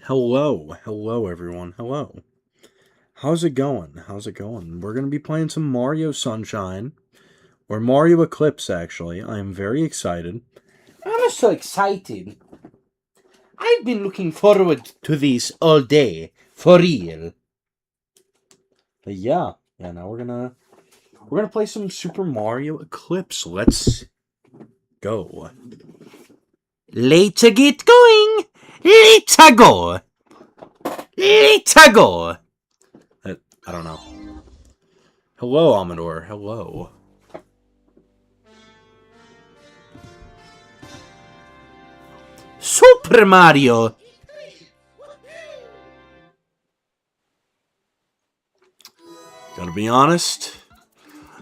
Hello everyone, hello. How's it going? We're gonna be playing some Mario Sunshine, or Mario Eclipse actually. I am very excited. I'm so excited. I've been looking forward to this all day, for real. But now we're gonna play some Super Mario Eclipse. Let's go. Let's get going. Let's go. Let's go. I don't know. Hello, Amador. Hello. Super Mario. Gotta be honest.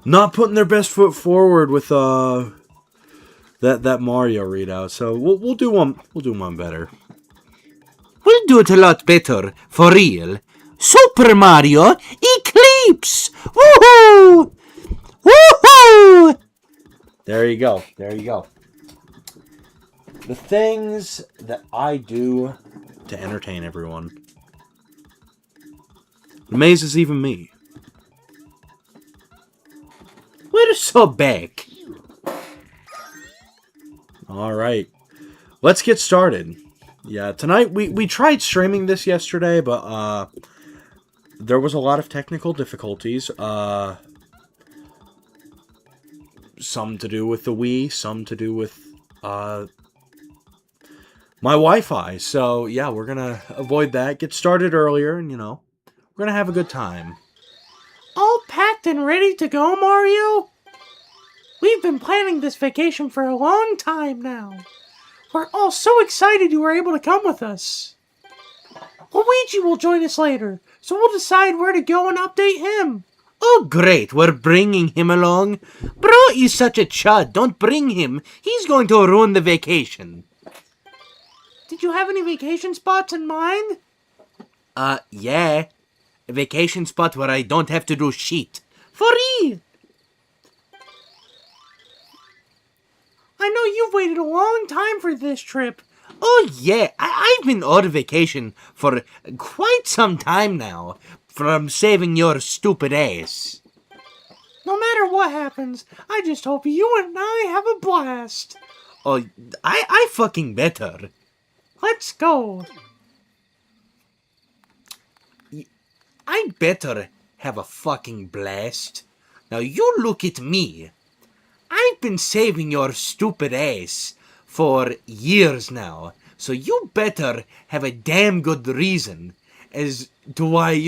Not putting their best foot forward with that Mario readout. So we'll do one better. We'll do it a lot better, for real. Super Mario Eclipse. Woohoo! Woohoo! There you go. The things that I do to entertain everyone. Amazes even me. We're so back. Alright. Let's get started. Yeah, tonight we tried streaming this yesterday, but there was a lot of technical difficulties. Some to do with the Wii, some to do with my Wi-Fi. So yeah, we're gonna avoid that. Get started earlier, and we're gonna have a good time. All packed and ready to go, Mario? We've been planning this vacation for a long time now. We're all so excited you were able to come with us. Luigi will join us later, so we'll decide where to go and update him. Oh, great, we're bringing him along. Bro is such a chud, don't bring him. He's going to ruin the vacation. Did you have any vacation spots in mind? Yeah. A vacation spot where I don't have to do shit. For real. I know you've waited a long time for this trip. Oh, yeah, I've been on vacation for quite some time now, from saving your stupid ass. No matter what happens, I just hope you and I have a blast. Oh, I fucking better. Let's go. I better have a fucking blast. Now you look at me. I've been saving your stupid ass for years now, so you better have a damn good reason as to why,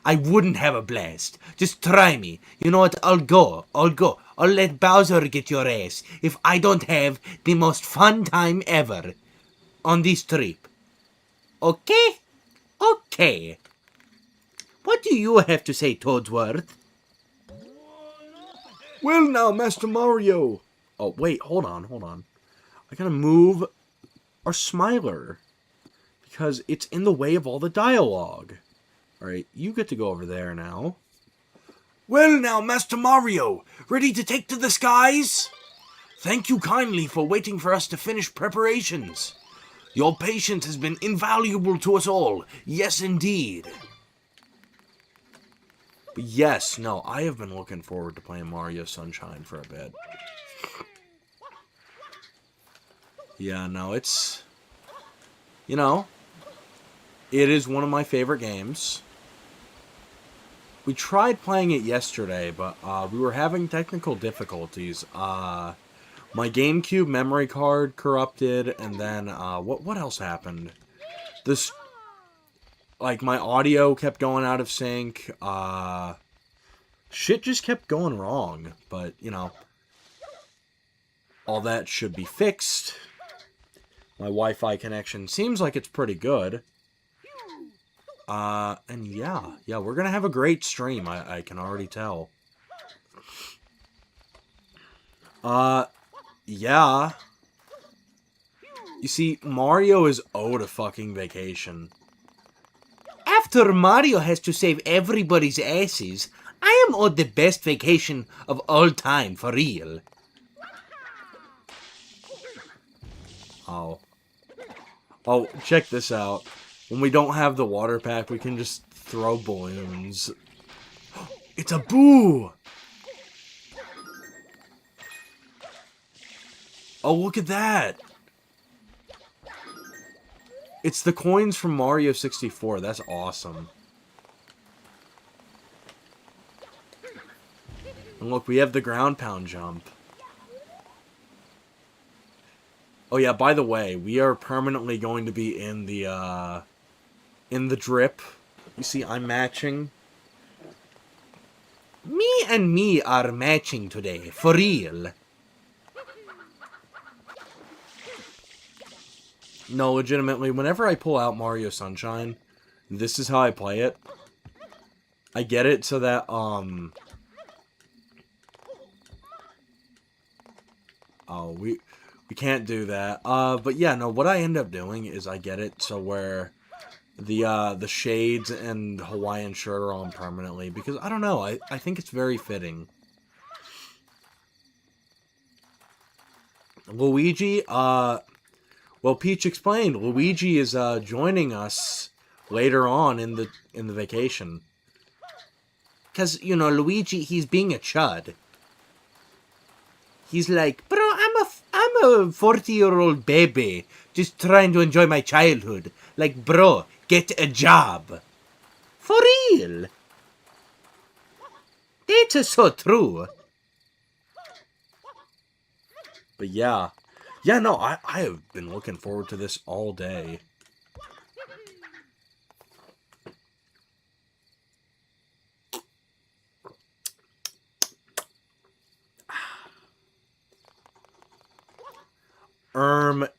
I wouldn't have a blast. Just try me. You know what? I'll go. I'll let Bowser get your ass if I don't have the most fun time ever on this trip. Okay? Okay. What do you have to say, Toadsworth? Well now, Master Mario. Oh, wait, hold on. I gotta move our Smiler, because it's in the way of all the dialogue. Alright, you get to go over there now. Well now, Master Mario, ready to take to the skies? Thank you kindly for waiting for us to finish preparations. Your patience has been invaluable to us all. Yes, indeed. But yes, no, I have been looking forward to playing Mario Sunshine for a bit. Yeah, no, it's... it is one of my favorite games. We tried playing it yesterday, but we were having technical difficulties. My GameCube memory card corrupted, and then, what else happened? My audio kept going out of sync, shit just kept going wrong, but, all that should be fixed. My Wi-Fi connection seems like it's pretty good. And yeah, we're gonna have a great stream, I can already tell. Yeah. You see, Mario is owed a fucking vacation. After Mario has to save everybody's asses, I am owed the best vacation of all time, for real. Oh, check this out. When we don't have the water pack, we can just throw balloons. It's a boo! Oh, look at that! It's the coins from Mario 64. That's awesome. And look, we have the ground pound jump. Oh yeah, by the way, we are permanently going to be in the drip. You see, I'm matching. Me and me are matching today, for real. No, legitimately, whenever I pull out Mario Sunshine, this is how I play it. I get it so that, oh, we can't do that. But yeah, no, what I end up doing is I get it so where the shades and Hawaiian shirt are on permanently, because, I don't know, I think it's very fitting. Luigi, well, Peach explained, Luigi is, joining us later on in the vacation. Because, you know, Luigi, he's being a chud. He's like, bro, I'm a 40-year-old baby just trying to enjoy my childhood. Like, bro, get a job. For real. That's so true. But yeah. Yeah, no, I have been looking forward to this all day.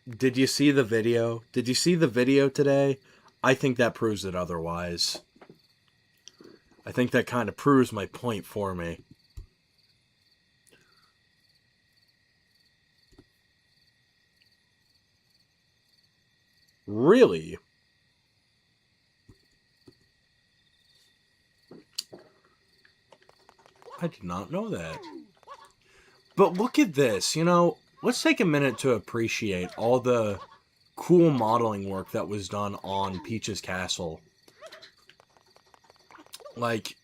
Did you see the video? Did you see the video today? I think that proves it otherwise. I think that kind of proves my point for me. Really? I did not know that. But look at this, you know, let's take a minute to appreciate all the cool modeling work that was done on Peach's castle. Like,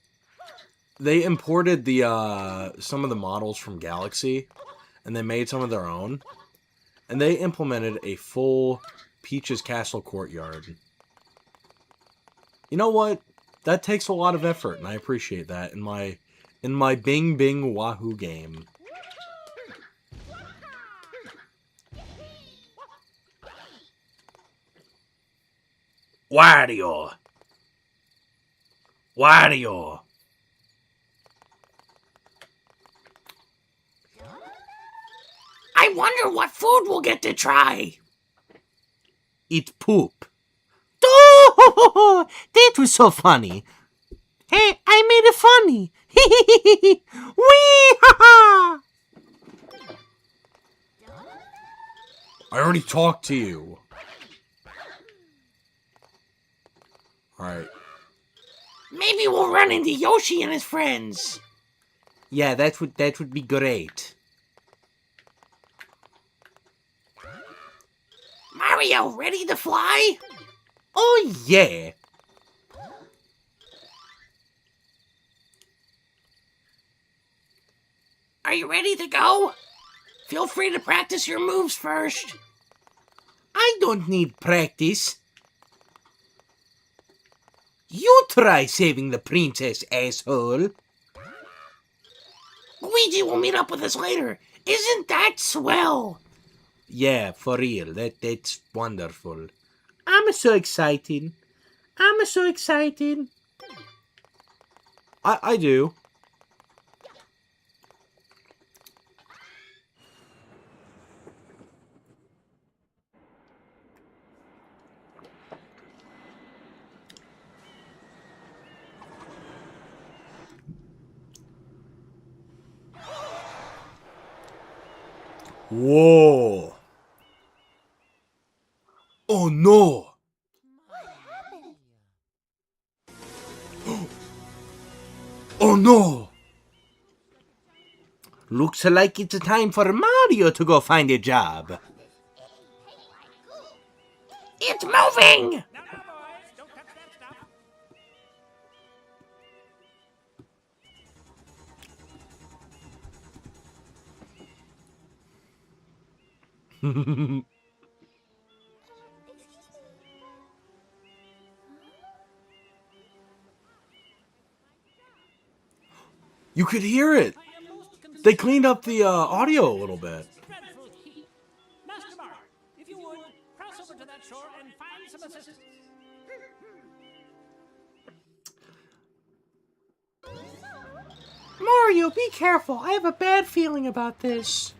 they imported the some of the models from Galaxy, and they made some of their own, and they implemented a full Peach's castle courtyard. You know what? That takes a lot of effort, and I appreciate that in my Bing Bing Wahoo game. Wario! Wario! I wonder what food we'll get to try. Eat poop. Oh, that was so funny. Hey, I made it funny. Wee ha ha! I already talked to you. Alright. Maybe we'll run into Yoshi and his friends. Yeah, that would be great. Mario, ready to fly? Oh yeah. Are you ready to go? Feel free to practice your moves first. I don't need practice. You try saving the princess, asshole. Luigi will meet up with us later. Isn't that swell? Yeah, for real. That's wonderful. I'm so excited. I'm so excited. I do. Whoa. Oh no. Oh no. Looks like it's time for Mario to go find a job. It's moving! You could hear it. They cleaned up the audio a little bit. Dreadful heat. Master Mark, if you would, cross over to that shore and find some assistance. Mario, be careful. I have a bad feeling about this.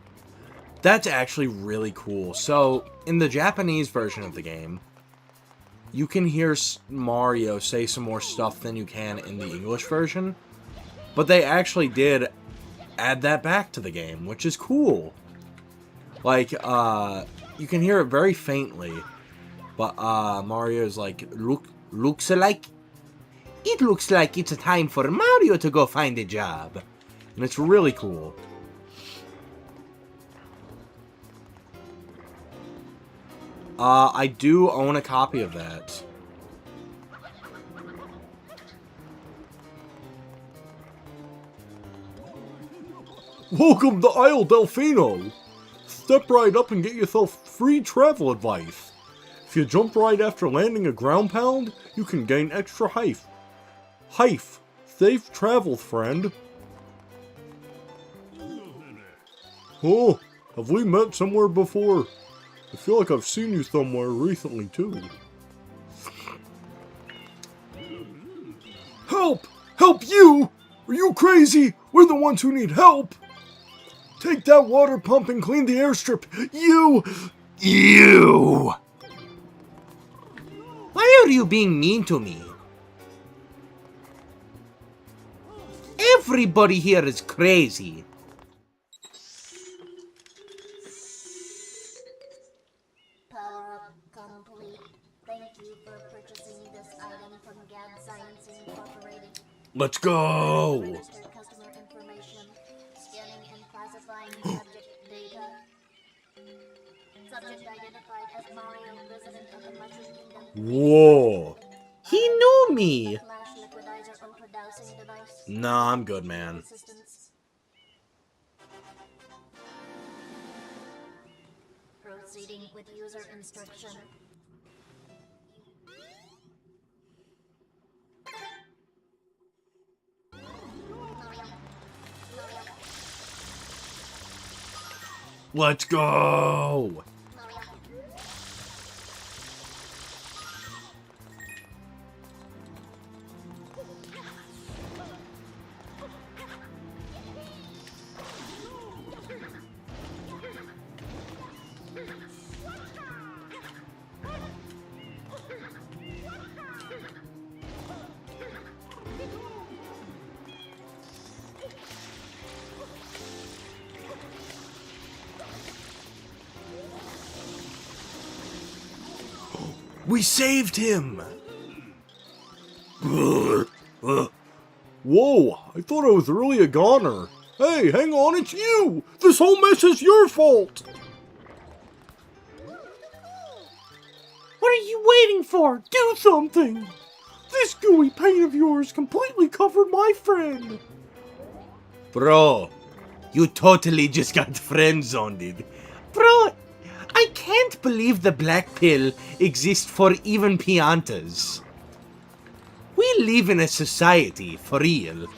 That's actually really cool. So, in the Japanese version of the game, you can hear Mario say some more stuff than you can in the English version. But they actually did add that back to the game, which is cool. Like, you can hear it very faintly. But, Mario's like, Looks like... It looks like it's time for Mario to go find a job. and it's really cool. I do own a copy of that. Welcome to Isle Delfino. Step right up and get yourself free travel advice. If you jump right after landing a ground pound, you can gain extra height. Safe travels, friend. Oh, have we met somewhere before? I feel like I've seen you somewhere recently, too. Help! Help you! Are you crazy? We're the ones who need help! Take that water pump and clean the airstrip. You! Why are you being mean to me? Everybody here is crazy. Power up complete. Thank you for purchasing this item from Gad Science Incorporated. Let's go! Registered customer information. Scanning and classifying subject data. Subject identified as Mario, resident of the Mushroom Kingdom. Whoa! He knew me. Flash liquidizer ultra dowsing device. Nah, I'm good, man. Assistance. Proceeding with user instruction. Let's go! We saved him! Whoa, I thought I was really a goner. Hey, hang on, it's you! This whole mess is your fault! What are you waiting for? Do something! This gooey paint of yours completely covered my friend! Bro, you totally just got friend-zoned. Bro, I can't believe the black pill exists for even Piantas. We live in a society, for real.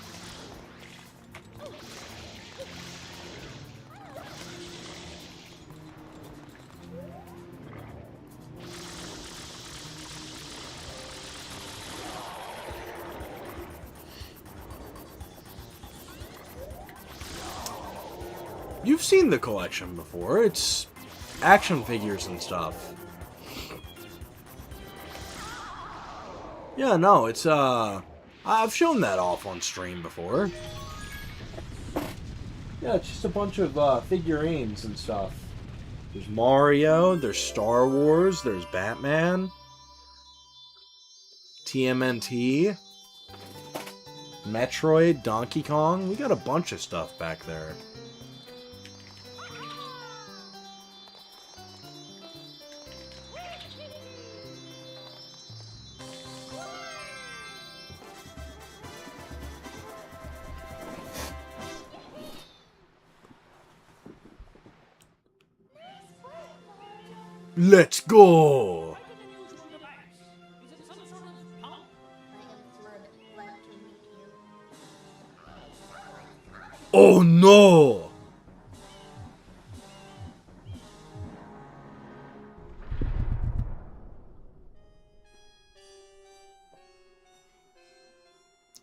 You've seen the collection before. It's action figures and stuff. Yeah, no, it's, I've shown that off on stream before. Yeah, it's just a bunch of, figurines and stuff. There's Mario, there's Star Wars, there's Batman, TMNT, Metroid, Donkey Kong. We got a bunch of stuff back there. Let's go! Quite an unusual device. Is it some sort of pump? I am Flood, glad to meet you. Oh no!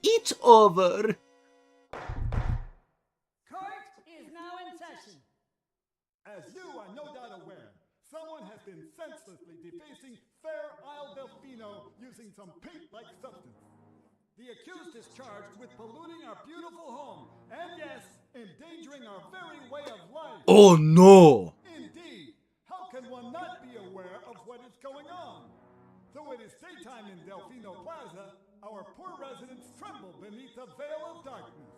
It's over. Court is now in session. As you are no doubt aware, someone has been senselessly defacing Fair Isle Delfino using some paint-like substance. The accused is charged with polluting our beautiful home, and yes, endangering our very way of life. Oh no! Indeed, how can one not be aware of what is going on? Though it is daytime in Delfino Plaza, our poor residents tremble beneath a veil of darkness.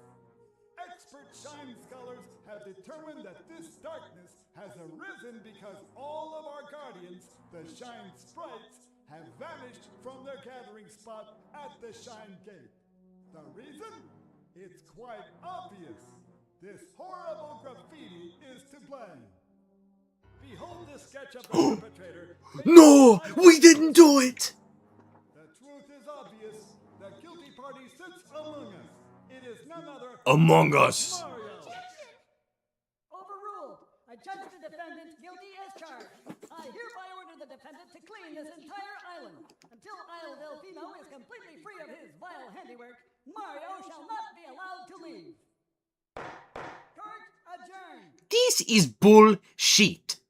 Expert shine scholars have determined that this darkness has arisen because all of our guardians, the Shine Sprites, have vanished from their gathering spot at the Shine Gate. The reason? It's quite obvious. This horrible graffiti is to blame. Behold this sketch of the perpetrator. No! We didn't do it! The truth is obvious. The guilty party sits among us. It is none other Among Us. Mario. Overruled. I judge the defendant guilty as charged. I hereby order the defendant to clean this entire island. Until Isle Delfino is completely free of his vile handiwork, Mario shall not be allowed to leave. Court adjourned. This is bullshit.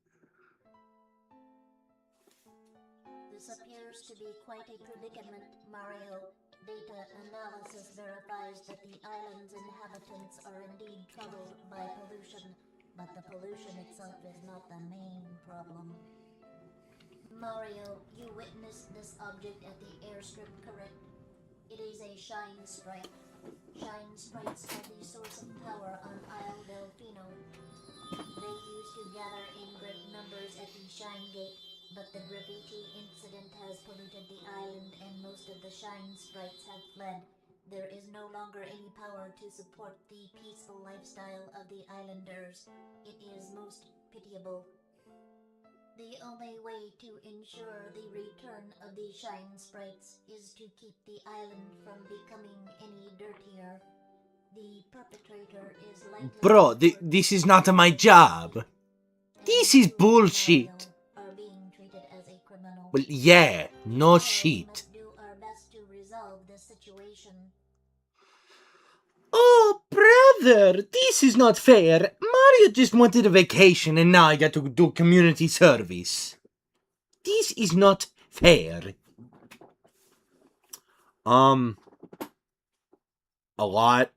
This appears to be quite a predicament, Mario. Data analysis verifies that the island's inhabitants are indeed troubled by pollution, but the pollution itself is not the main problem. Mario, you witnessed this object at the airstrip, correct? It is a Shine Sprite. Shine Sprites are the source of power on Isle Delfino. They used to gather in great numbers at the Shine Gate, but the graffiti incident has polluted the island and most of the Shine Sprites have fled. There is no longer any power to support the peaceful lifestyle of the islanders. It is most pitiable. The only way to ensure the return of the Shine Sprites is to keep the island from becoming any dirtier. The perpetrator is likely... Bro, this is not my job. This is bullshit. Are being treated as a criminal. Well, yeah, no We shit. must do our best to resolve this situation. Oh, brother, this is not fair. Mario just wanted a vacation and now I got to do community service. This is not fair. A lot.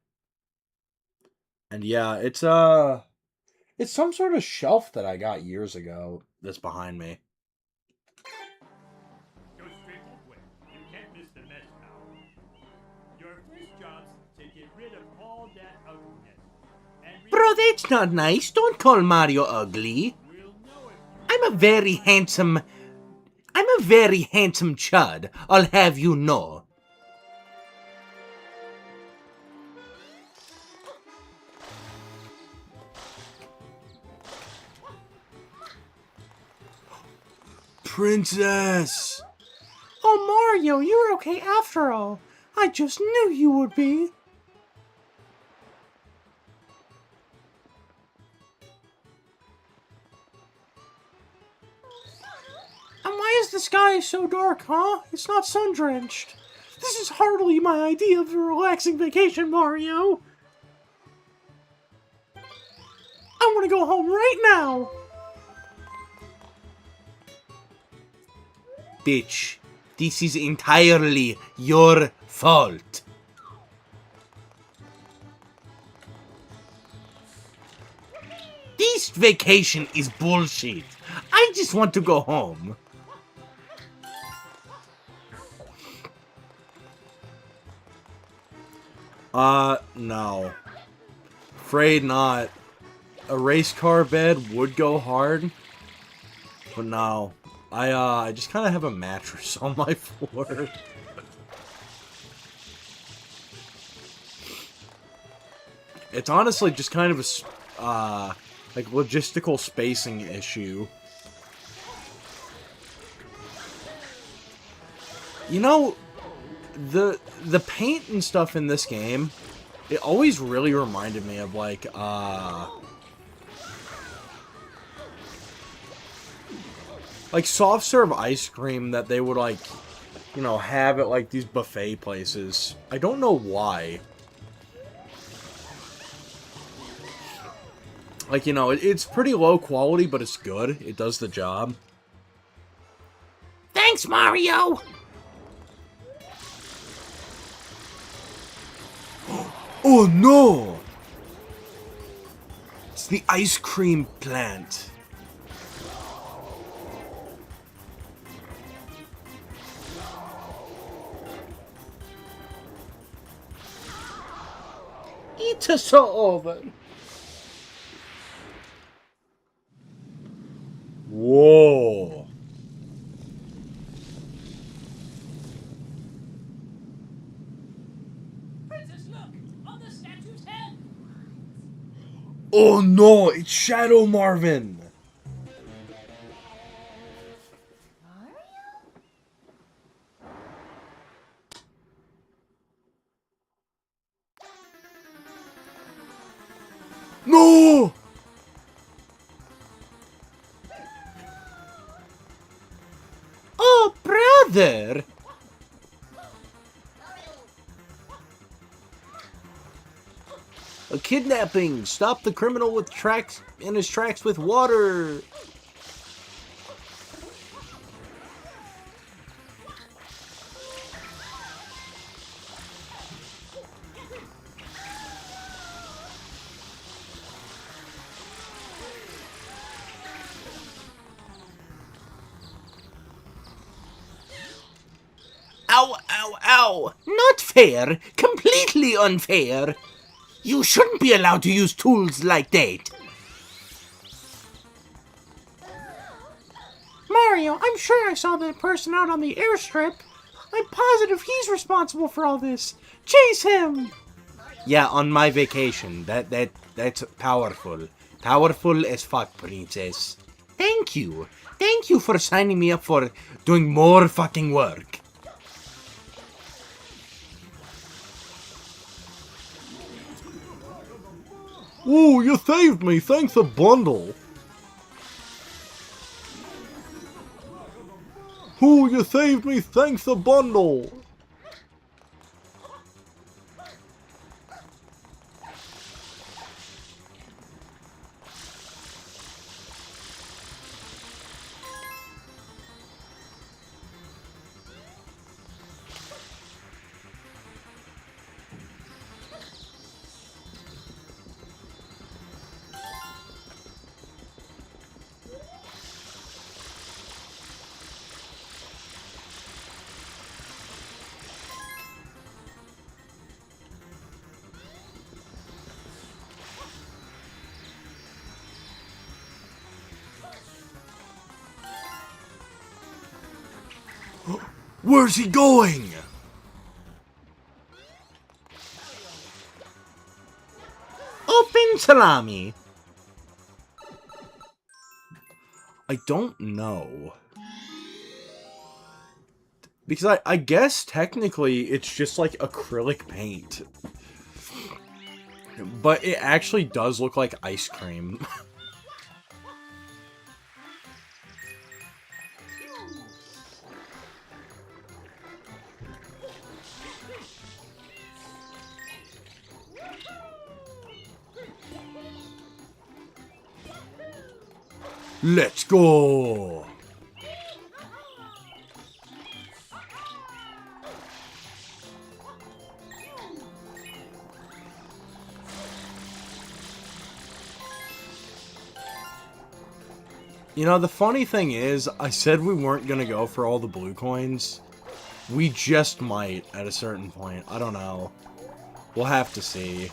And yeah, it's some sort of shelf that I got years ago that's behind me. Go straight that way. You can't miss the mess now. Your first job's to get rid of all that ugliness. And Bro, that's not nice. Don't call Mario ugly. we'll know if I'm a very handsome chud, I'll have you know. Princess! Oh, Mario, you're okay after all. I just knew you would be. And why is the sky so dark, huh? It's not sun-drenched. This is hardly my idea of a relaxing vacation, Mario. I want to go home right now. Bitch, this is entirely your fault. This vacation is bullshit. I just want to go home. No. Afraid not. A race car bed would go hard. But no. I just kind of have a mattress on my floor. It's honestly just kind of a, like, logistical spacing issue. You know, the paint and stuff in this game, it always really reminded me of like soft serve ice cream that they would like, you know, have at like these buffet places. I don't know why. Like, you know, it's pretty low quality, but it's good. It does the job. Thanks, Mario! Oh no! It's the ice cream plant. Eat us over. Whoa. Princess, look! On the statue's head! Oh no, it's Shadow Marvin. No! Oh, brother! A kidnapping! Stop the criminal with tracks in his tracks with water! Ow, ow, ow! Not fair! Completely unfair! You shouldn't be allowed to use tools like that! Mario, I'm sure I saw that person out on the airstrip. I'm positive he's responsible for all this. Chase him! Yeah, on my vacation. That's powerful. Powerful as fuck, princess. Thank you. Thank you for signing me up for doing more fucking work. Ooh, you saved me. Thanks a bundle. Ooh, you saved me. Thanks a bundle. Where's he going? Open salami. I don't know. Because I guess technically it's just like acrylic paint. But it actually does look like ice cream. Let's go! You know, the funny thing is, I said we weren't gonna go for all the blue coins. We just might at a certain point. I don't know. We'll have to see.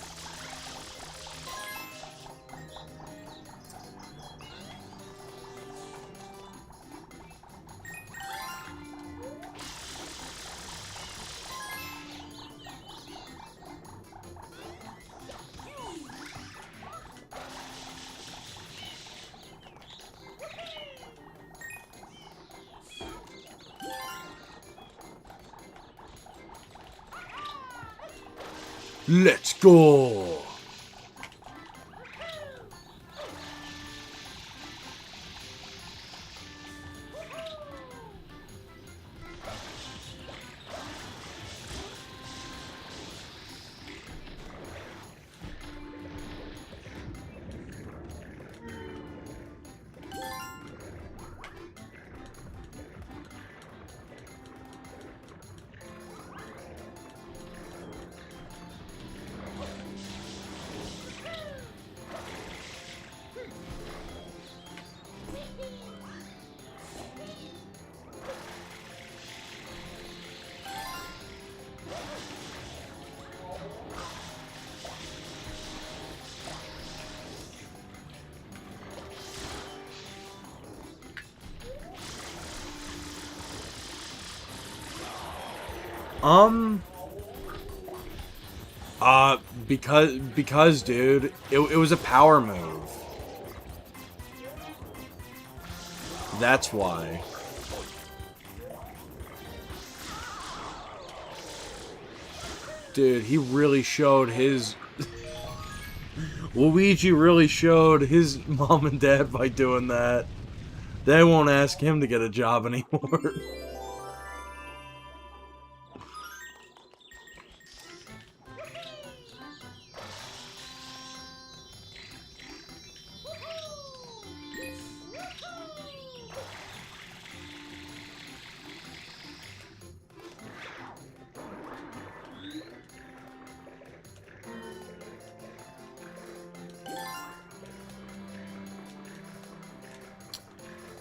Let's go! Because dude, it was a power move. That's why. Dude, he really showed his... Luigi really showed his mom and dad by doing that. They won't ask him to get a job anymore.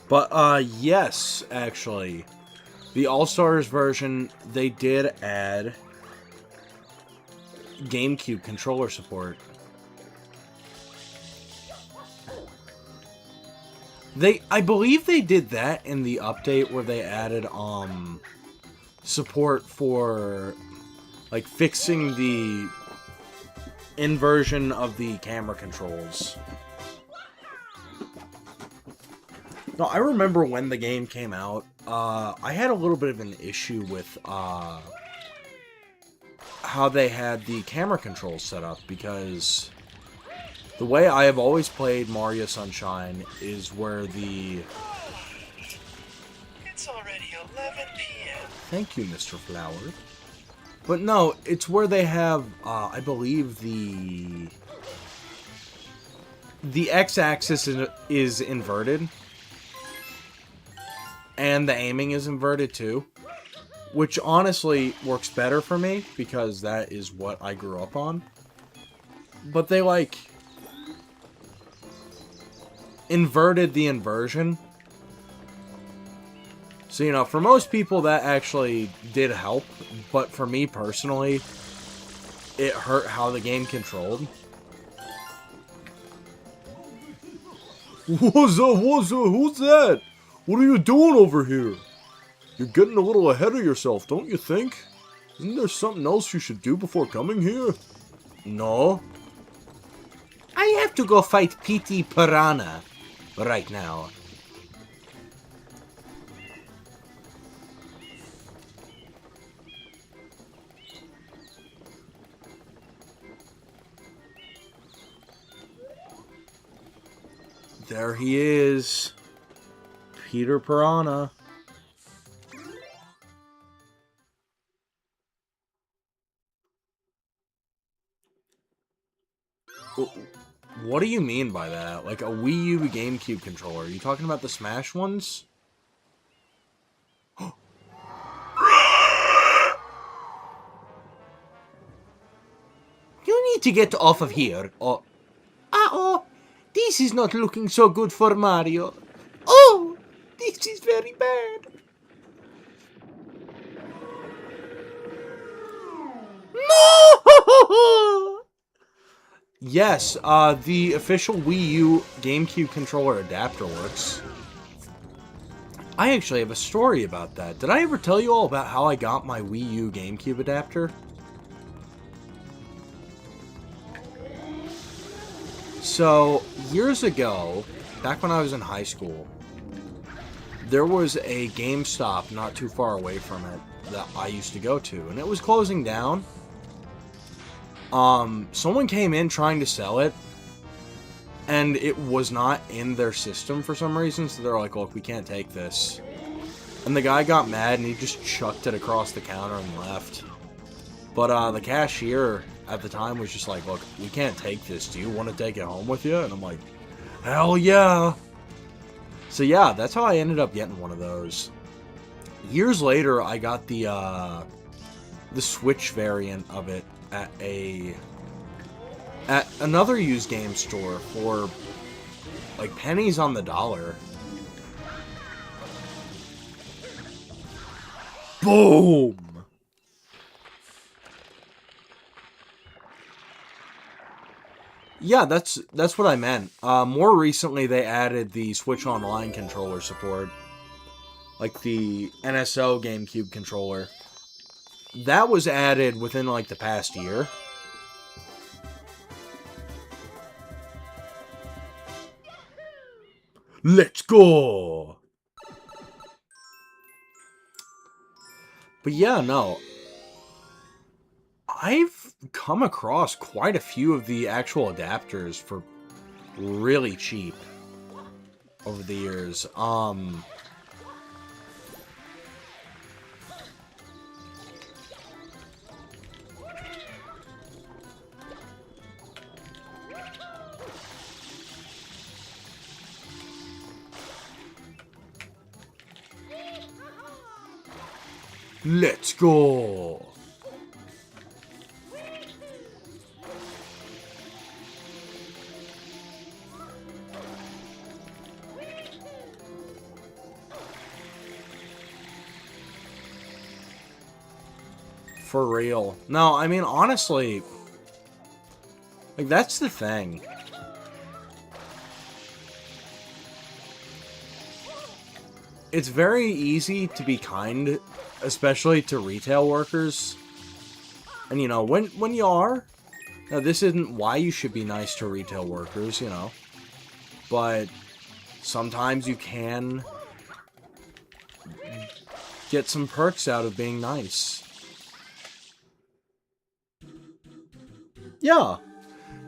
But, yes, actually. The All-Stars version, they did add GameCube controller support. I believe they did that in the update where they added, support for, like, fixing the inversion of the camera controls. No, I remember when the game came out, I had a little bit of an issue with, how they had the camera controls set up, because the way I have always played Mario Sunshine is where the... It's already 11 p.m. Thank you, Mr. Flower. But no, it's where they have, I believe the X-axis is inverted. And the aiming is inverted too. Which honestly works better for me, because that is what I grew up on. But they, like, inverted the inversion. So, you know, for most people that actually did help. But for me personally, it hurt how the game controlled. What's up? Who's that? What are you doing over here? You're getting a little ahead of yourself, don't you think? Isn't there something else you should do before coming here? No. I have to go fight P.T. Piranha right now. There he is. Peter Piranha. What do you mean by that? Like a Wii U GameCube controller? Are you talking about the Smash ones? You need to get off of here. Uh-oh. This is not looking so good for Mario. Oh, this is very bad. No! Yes, the official Wii U GameCube controller adapter works. I actually have a story about that. Did I ever tell you all about how I got my Wii U GameCube adapter? So, years ago, back when I was in high school, there was a GameStop not too far away from it that I used to go to, and it was closing down. someone came in trying to sell it, and it was not in their system for some reason, so they're like, look, we can't take this. And the guy got mad, and he just chucked it across the counter and left. But the cashier at the time was just like, look, we can't take this. Do you want to take it home with you? And I'm like, hell yeah. So yeah, that's how I ended up getting one of those. Years later, I got the Switch variant of it at another used game store for like pennies on the dollar. Boom! Yeah, that's what I meant. More recently, they added the Switch Online controller support. Like the NSO GameCube controller. That was added within, like, the past year. Let's go! But yeah, no. I've come across quite a few of the actual adapters for really cheap over the years. Let's go! For real. No, I mean, honestly, like, that's the thing. It's very easy to be kind, especially to retail workers. And, you know, when you are, now this isn't why you should be nice to retail workers, you know. But sometimes you can get some perks out of being nice. Yeah.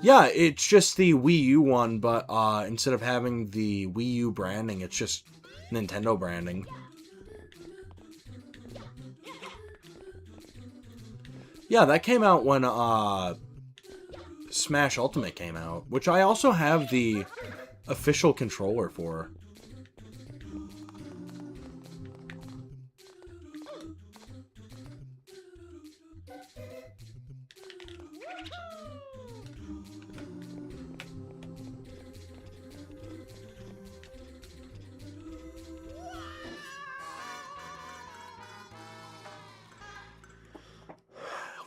Yeah, it's just the Wii U one, but instead of having the Wii U branding, it's just Nintendo branding. Yeah, that came out when Smash Ultimate came out, which I also have the official controller for.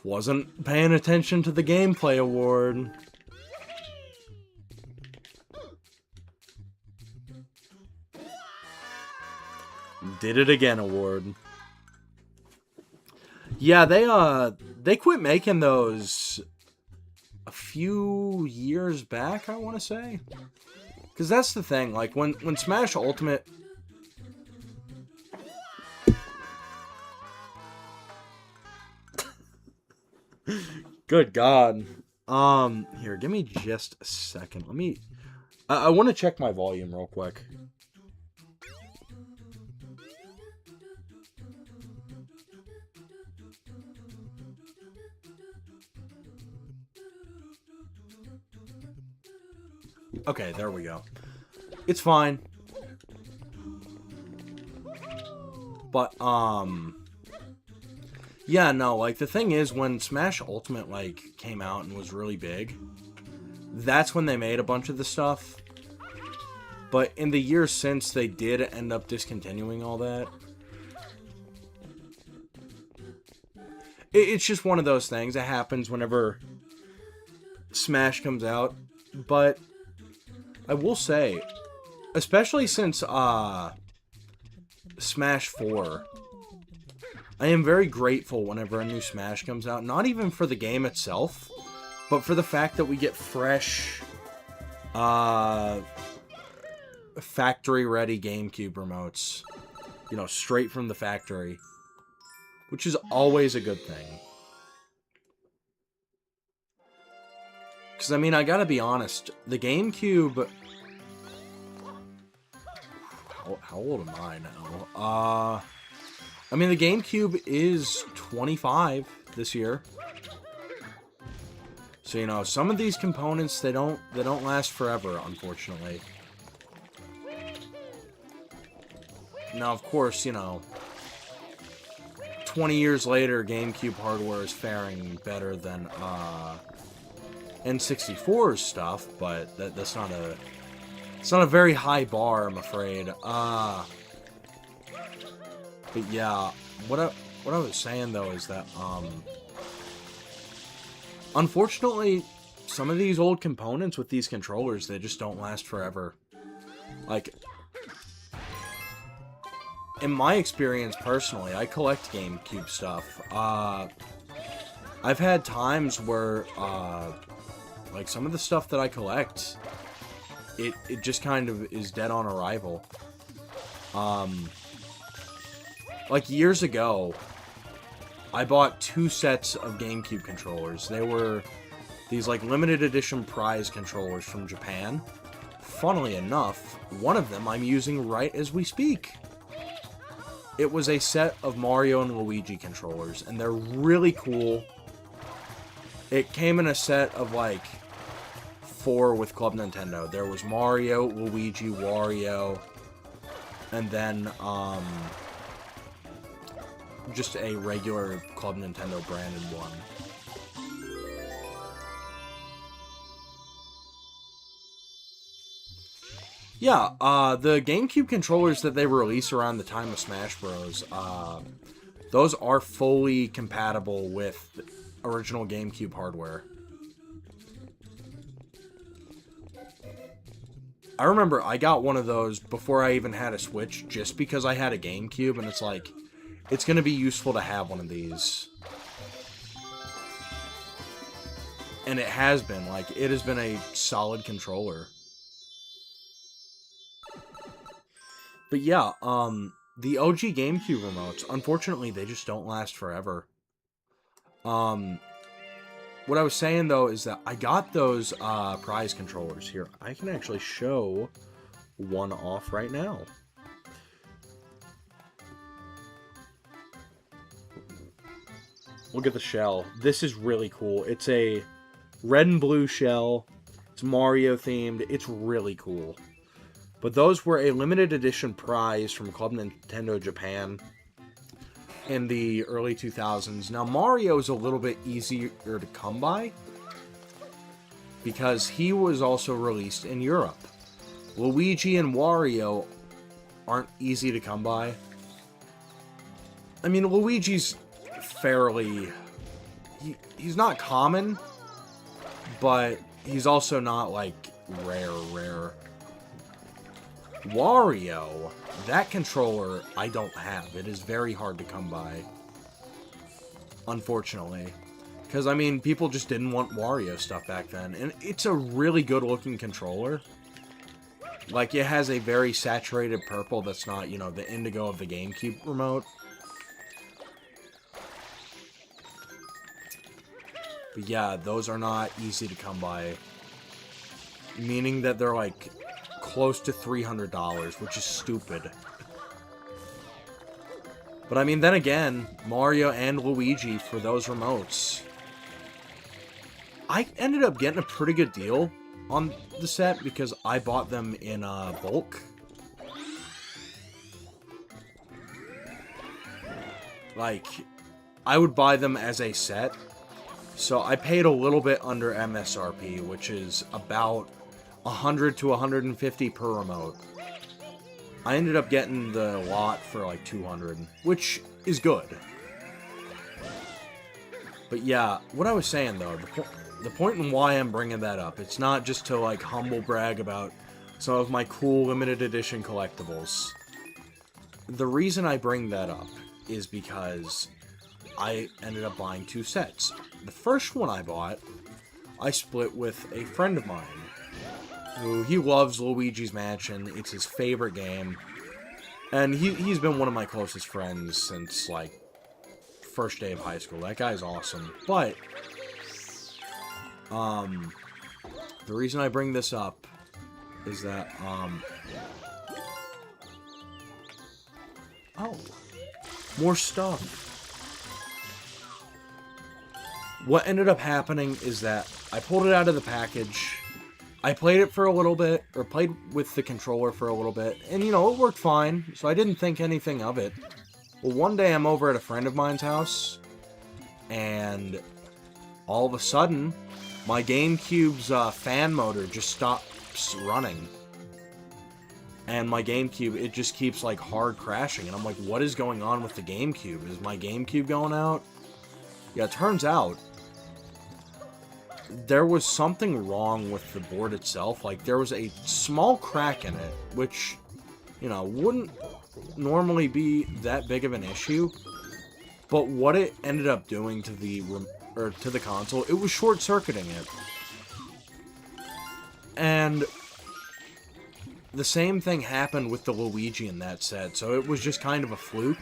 Wasn't paying attention to the gameplay award. Did it again award. Yeah, they quit making those a few years back, I want to say. Cuz that's the thing, like when Smash Ultimate Good God. Here, give me just a second. Let me... I want to check my volume real quick. Okay, there we go. It's fine. But, yeah, no, like, the thing is, when Smash Ultimate, like, came out and was really big, that's when they made a bunch of the stuff. But in the years since, they did end up discontinuing all that. It's just one of those things that happens whenever Smash comes out. But I will say, especially since, Smash 4... I am very grateful whenever a new Smash comes out. Not even for the game itself, but for the fact that we get fresh, factory-ready GameCube remotes. You know, straight from the factory. Which is always a good thing. Because, I mean, I gotta be honest, the GameCube... How old am I now? I mean, the GameCube is 25 this year. So, you know, some of these components, they don't last forever, unfortunately. Now, of course, you know, 20 years later, GameCube hardware is faring better than N64's stuff, but that's not a... It's not a very high bar, I'm afraid. But yeah, what I was saying though is that unfortunately, some of these old components with these controllers, they just don't last forever. Like, in my experience personally, I collect GameCube stuff. I've had times where like some of the stuff that I collect, it just kind of is dead on arrival. Like years ago, I bought 2 sets of GameCube controllers. They were these like limited edition prize controllers from Japan. Funnily enough, one of them I'm using right as we speak. It was a set of Mario and Luigi controllers, and they're really cool. It came in a set of like 4 with Club Nintendo. There was Mario, Luigi, Wario, and then just a regular Club Nintendo branded one. Yeah, the GameCube controllers that they release around the time of Smash Bros., those are fully compatible with original GameCube hardware. I remember I got one of those before I even had a Switch, just because I had a GameCube, and it's like, it's going to be useful to have one of these. And it has been, like, it has been a solid controller. But yeah, the OG GameCube remotes, unfortunately, they just don't last forever. What I was saying, though, is that I got those prize controllers here. I can actually show one off right now. Look at the shell. This is really cool. It's a red and blue shell. It's Mario themed. It's really cool. But those were a limited edition prize from Club Nintendo Japan in the early 2000s. Now, Mario is a little bit easier to come by because he was also released in Europe. Luigi and Wario aren't easy to come by. I mean, Luigi's fairly... He's not common, but he's also not, like, rare. Wario, that controller I don't have. It is very hard to come by, unfortunately. Because, I mean, people just didn't want Wario stuff back then. And it's a really good looking controller. Like, it has a very saturated purple that's not, you know, the indigo of the GameCube remote. But yeah, those are not easy to come by. Meaning that they're, like, close to $300, which is stupid. But I mean, then again, Mario and Luigi for those remotes. I ended up getting a pretty good deal on the set because I bought them in bulk. Like, I would buy them as a set. So I paid a little bit under MSRP, which is about 100 to 150 per remote. I ended up getting the lot for like 200, which is good. But yeah, what I was saying though, the point in why I'm bringing that up, it's not just to like humble brag about some of my cool limited edition collectibles. The reason I bring that up is because I ended up buying 2 sets. The first one I bought, I split with a friend of mine. He loves Luigi's Mansion. It's his favorite game. And he's been one of my closest friends since, like, first day of high school. That guy's awesome. But, the reason I bring this up is that, oh, more stuff. What ended up happening is that I pulled it out of the package. I played it for a little bit, or played with the controller for a little bit, and you know, it worked fine, so I didn't think anything of it. Well, one day I'm over at a friend of mine's house, and all of a sudden, my GameCube's fan motor just stops running. And my GameCube, it just keeps, like, hard crashing, and I'm like, what is going on with the GameCube? Is my GameCube going out? Yeah, it turns out there was something wrong with the board itself. Like, there was a small crack in it, which, you know, wouldn't normally be that big of an issue. But what it ended up doing to the console, it was short-circuiting it. And the same thing happened with the Luigi in that set, so it was just kind of a fluke.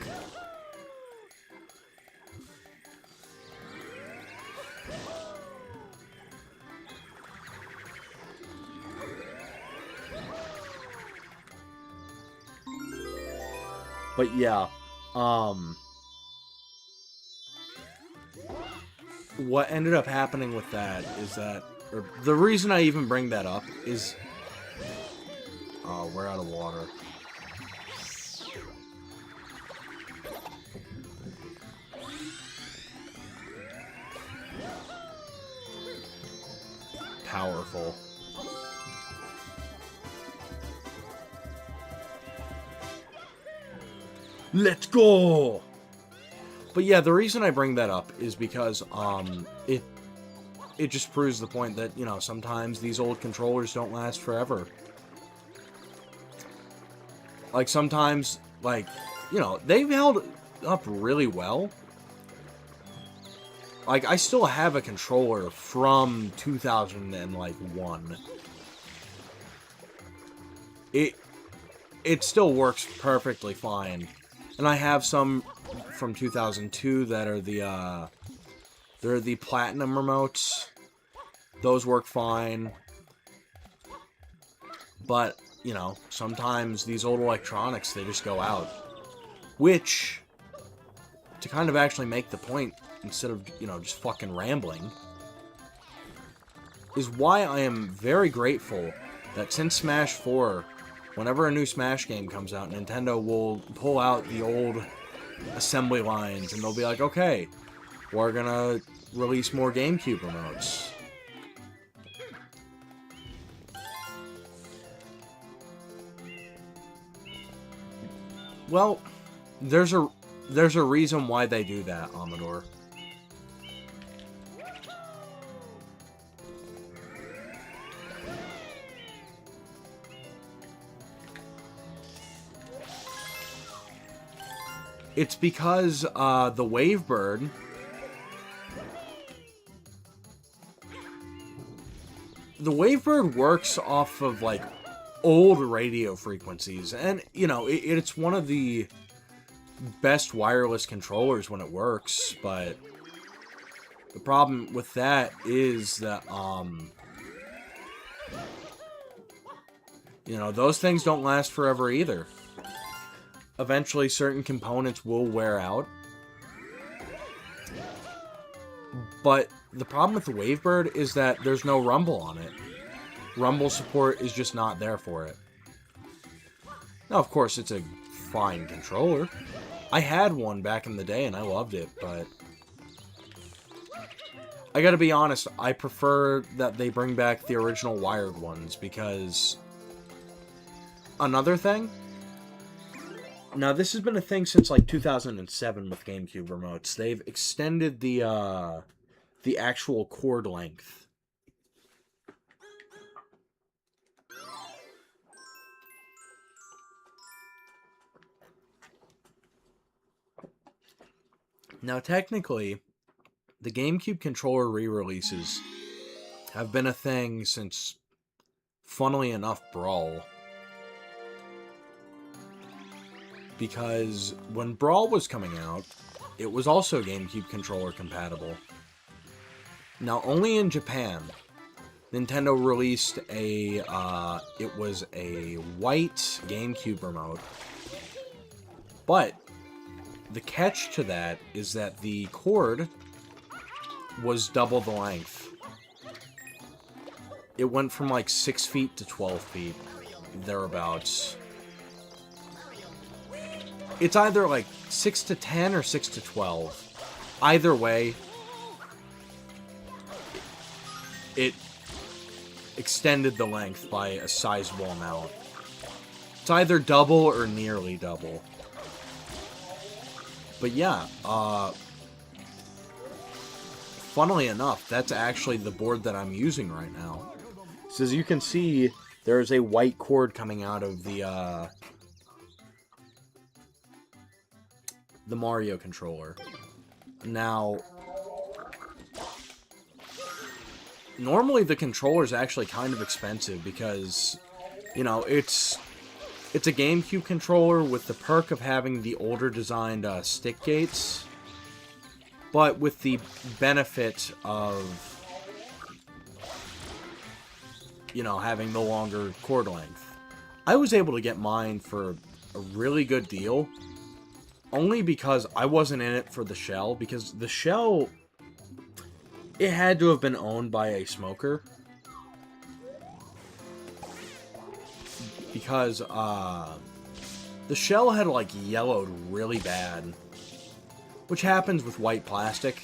But yeah, what ended up happening with that is that, or the reason I even bring that up is, oh, we're out of water. Powerful. Let's go! But yeah, the reason I bring that up is because, it just proves the point that, you know, sometimes these old controllers don't last forever. Like, sometimes, like, you know, they've held up really well. Like, I still have a controller from 2001. It still works perfectly fine. And I have some from 2002 that are they're the platinum remotes. Those work fine. But, you know, sometimes these old electronics, they just go out. Which, to kind of actually make the point, instead of, you know, just fucking rambling, is why I am very grateful that since Smash 4, whenever a new Smash game comes out, Nintendo will pull out the old assembly lines, and they'll be like, okay, we're gonna release more GameCube remotes. Well, there's a reason why they do that, Amador. It's because the Wavebird works off of, like, old radio frequencies, and, you know, it's one of the best wireless controllers when it works, but the problem with that is that, you know, those things don't last forever either. Eventually, certain components will wear out. But the problem with the Wavebird is that there's no rumble on it. Rumble support is just not there for it. Now, of course, it's a fine controller. I had one back in the day and I loved it, but I gotta be honest, I prefer that they bring back the original wired ones, because another thing, now this has been a thing since like 2007 with GameCube remotes. They've extended the actual cord length. Now, technically, the GameCube controller re-releases have been a thing since, funnily enough, Brawl. Because when Brawl was coming out, it was also GameCube controller compatible. Now, only in Japan. Nintendo released a, it was a white GameCube remote. But the catch to that is that the cord was double the length. It went from like 6 feet to 12 feet, thereabouts. It's either like 6 to 10 or 6 to 12. Either way, it extended the length by a sizable amount. It's either double or nearly double. But yeah, funnily enough, that's actually the board that I'm using right now. So as you can see, there's a white cord coming out of the Mario controller. Now, normally the controller is actually kind of expensive because, you know, it's a GameCube controller with the perk of having the older designed stick gates, but with the benefit of, you know, having the longer cord length. I was able to get mine for a really good deal, only because I wasn't in it for the shell, because the shell, it had to have been owned by a smoker. Because, the shell had, like, yellowed really bad. Which happens with white plastic.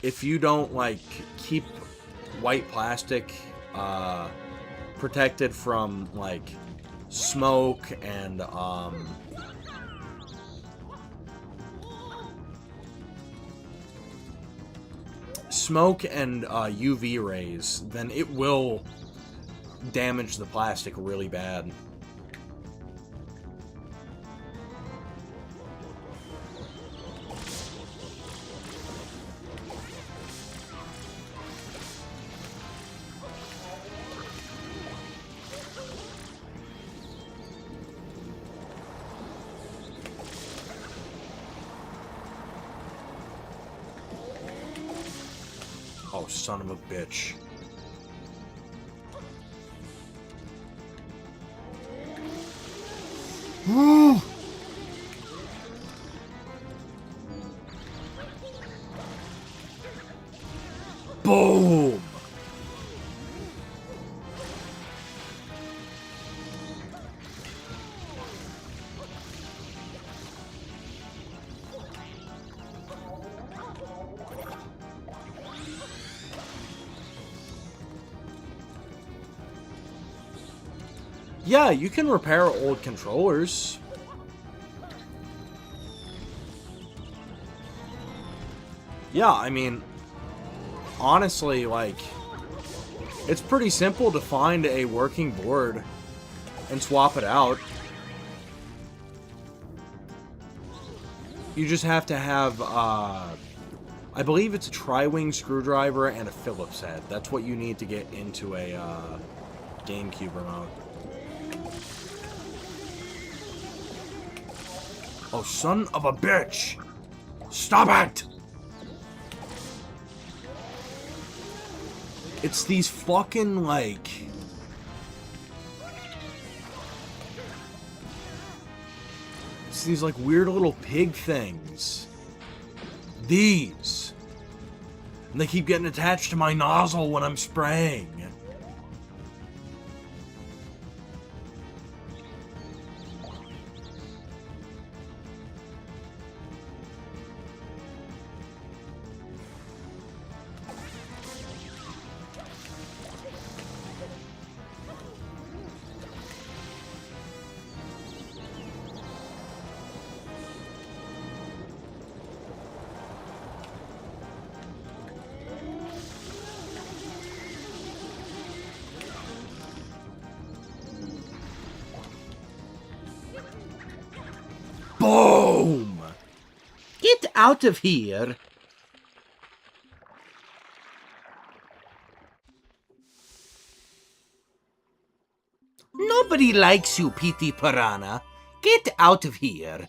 If you don't, like, keep white plastic, protected from, like, smoke and, UV rays, then it will damage the plastic really bad. Oh, son of a bitch. Boom! Yeah, you can repair old controllers. Yeah, I mean, honestly, like, it's pretty simple to find a working board and swap it out. You just have to have, I believe it's a tri-wing screwdriver and a Phillips head. That's what you need to get into a, GameCube remote. Oh, son of a bitch! Stop it! It's these fucking, like... It's these, like, weird little pig things. These. And they keep getting attached to my nozzle when I'm spraying. Boom! Get out of here! Nobody likes you, Petey Piranha. Get out of here.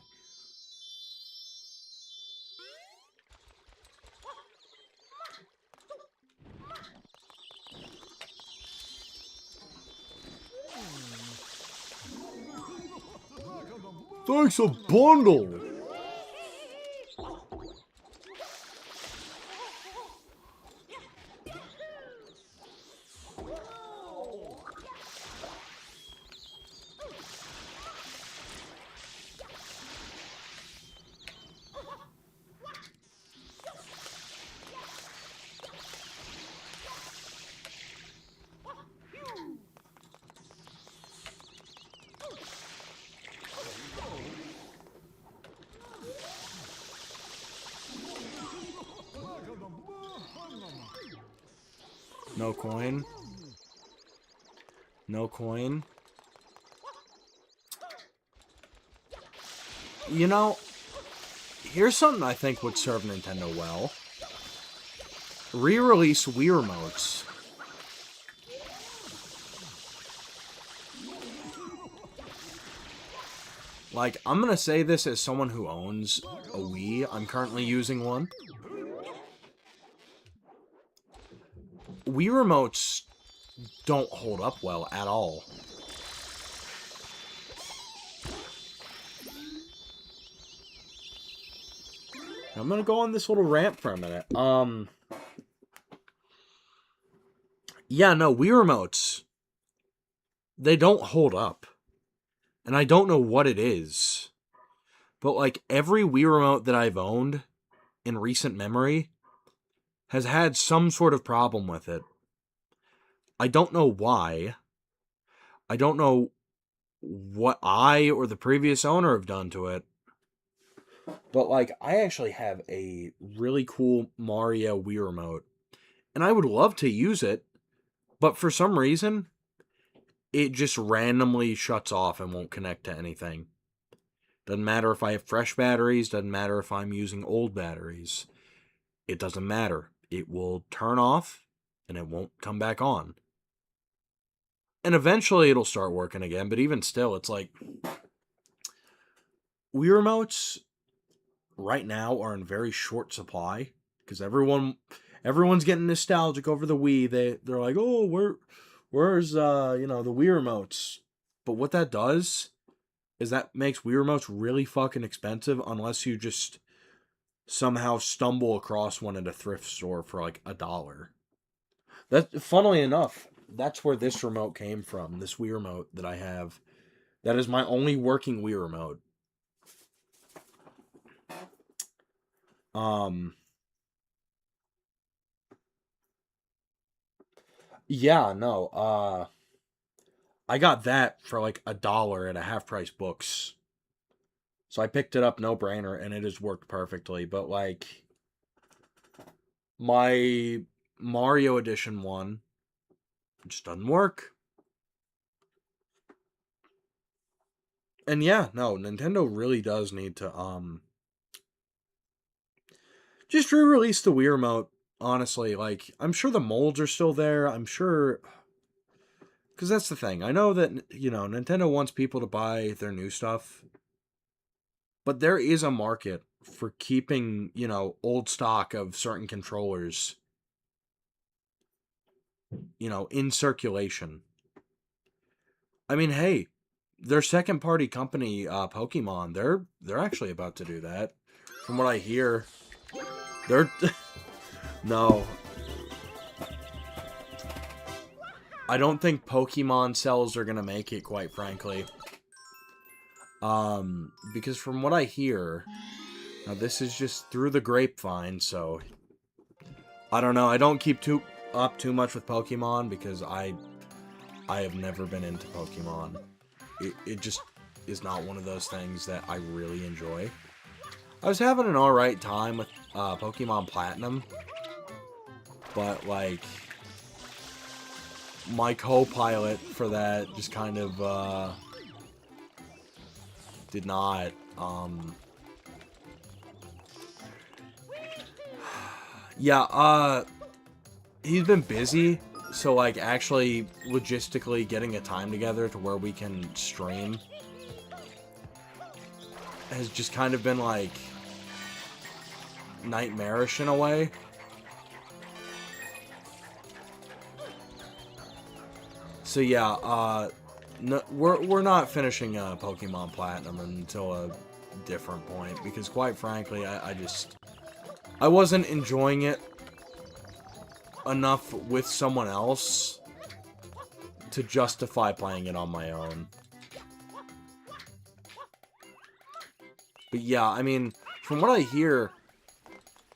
Thanks a bundle. No coin. No coin. You know, here's something I think would serve Nintendo well. Re-release Wii remotes. Like, I'm gonna say this as someone who owns a Wii. I'm currently using one. Wii remotes don't hold up well at all. I'm gonna go on this little rant for a minute. Yeah, no, Wii remotes, they don't hold up. And I don't know what it is. But, like, every Wii remote that I've owned in recent memory has had some sort of problem with it. I don't know why. I don't know what I or the previous owner have done to it. But, like, I actually have a really cool Mario Wii remote. And I would love to use it. But for some reason, it just randomly shuts off and won't connect to anything. Doesn't matter if I have fresh batteries. Doesn't matter if I'm using old batteries. It doesn't matter. It will turn off and it won't come back on. And eventually it'll start working again. But even still, it's like Wii remotes right now are in very short supply because everyone's getting nostalgic over the Wii. They're like, oh, where's the Wii remotes? But what that does is that makes Wii remotes really fucking expensive unless you just somehow stumble across one at a thrift store for like $1. That, funnily enough, that's where this remote came from. This Wii remote that I have. That is my only working Wii remote. Yeah, no, I got that for like $1 at a half-price books. So I picked it up, no brainer, and it has worked perfectly. But like, my Mario Edition one just doesn't work. And yeah, no, Nintendo really does need to just re-release the Wii remote. Honestly, like, I'm sure the molds are still there. I'm sure, because that's the thing. I know that, Nintendo wants people to buy their new stuff. But there is a market for keeping, old stock of certain controllers, in circulation. I mean, hey, their second party company, Pokemon, they're actually about to do that. From what I hear. They're no. I don't think Pokemon cells are gonna make it, quite frankly. Because from what I hear, now this is just through the grapevine, so I don't know. I don't keep too much with Pokemon because I have never been into Pokemon. It just is not one of those things that I really enjoy. I was having an alright time with Pokemon Platinum, but like my co-pilot for that just kind of did not yeah, he's been busy, so like actually logistically getting a time together to where we can stream has just kind of been like nightmarish in a way. So yeah, No, we're not finishing Pokemon Platinum until a different point, because quite frankly, I wasn't enjoying it enough with someone else to justify playing it on my own. But yeah, I mean, from what I hear,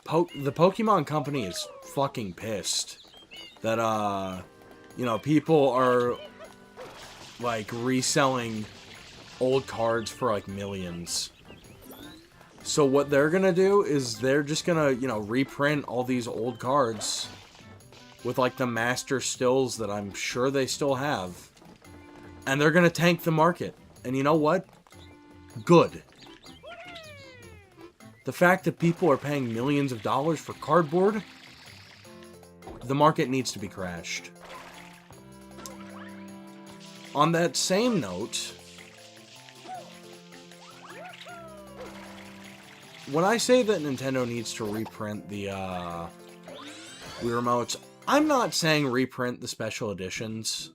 the Pokemon Company is fucking pissed that, you know, people are, like, reselling old cards for, like, millions. So what they're gonna do is they're just gonna, you know, reprint all these old cards with, like, the master stills that I'm sure they still have. And they're gonna tank the market. And you know what? Good. The fact that people are paying millions of dollars for cardboard, the market needs to be crashed. On that same note, when I say that Nintendo needs to reprint the Wii Remotes, I'm not saying reprint the special editions.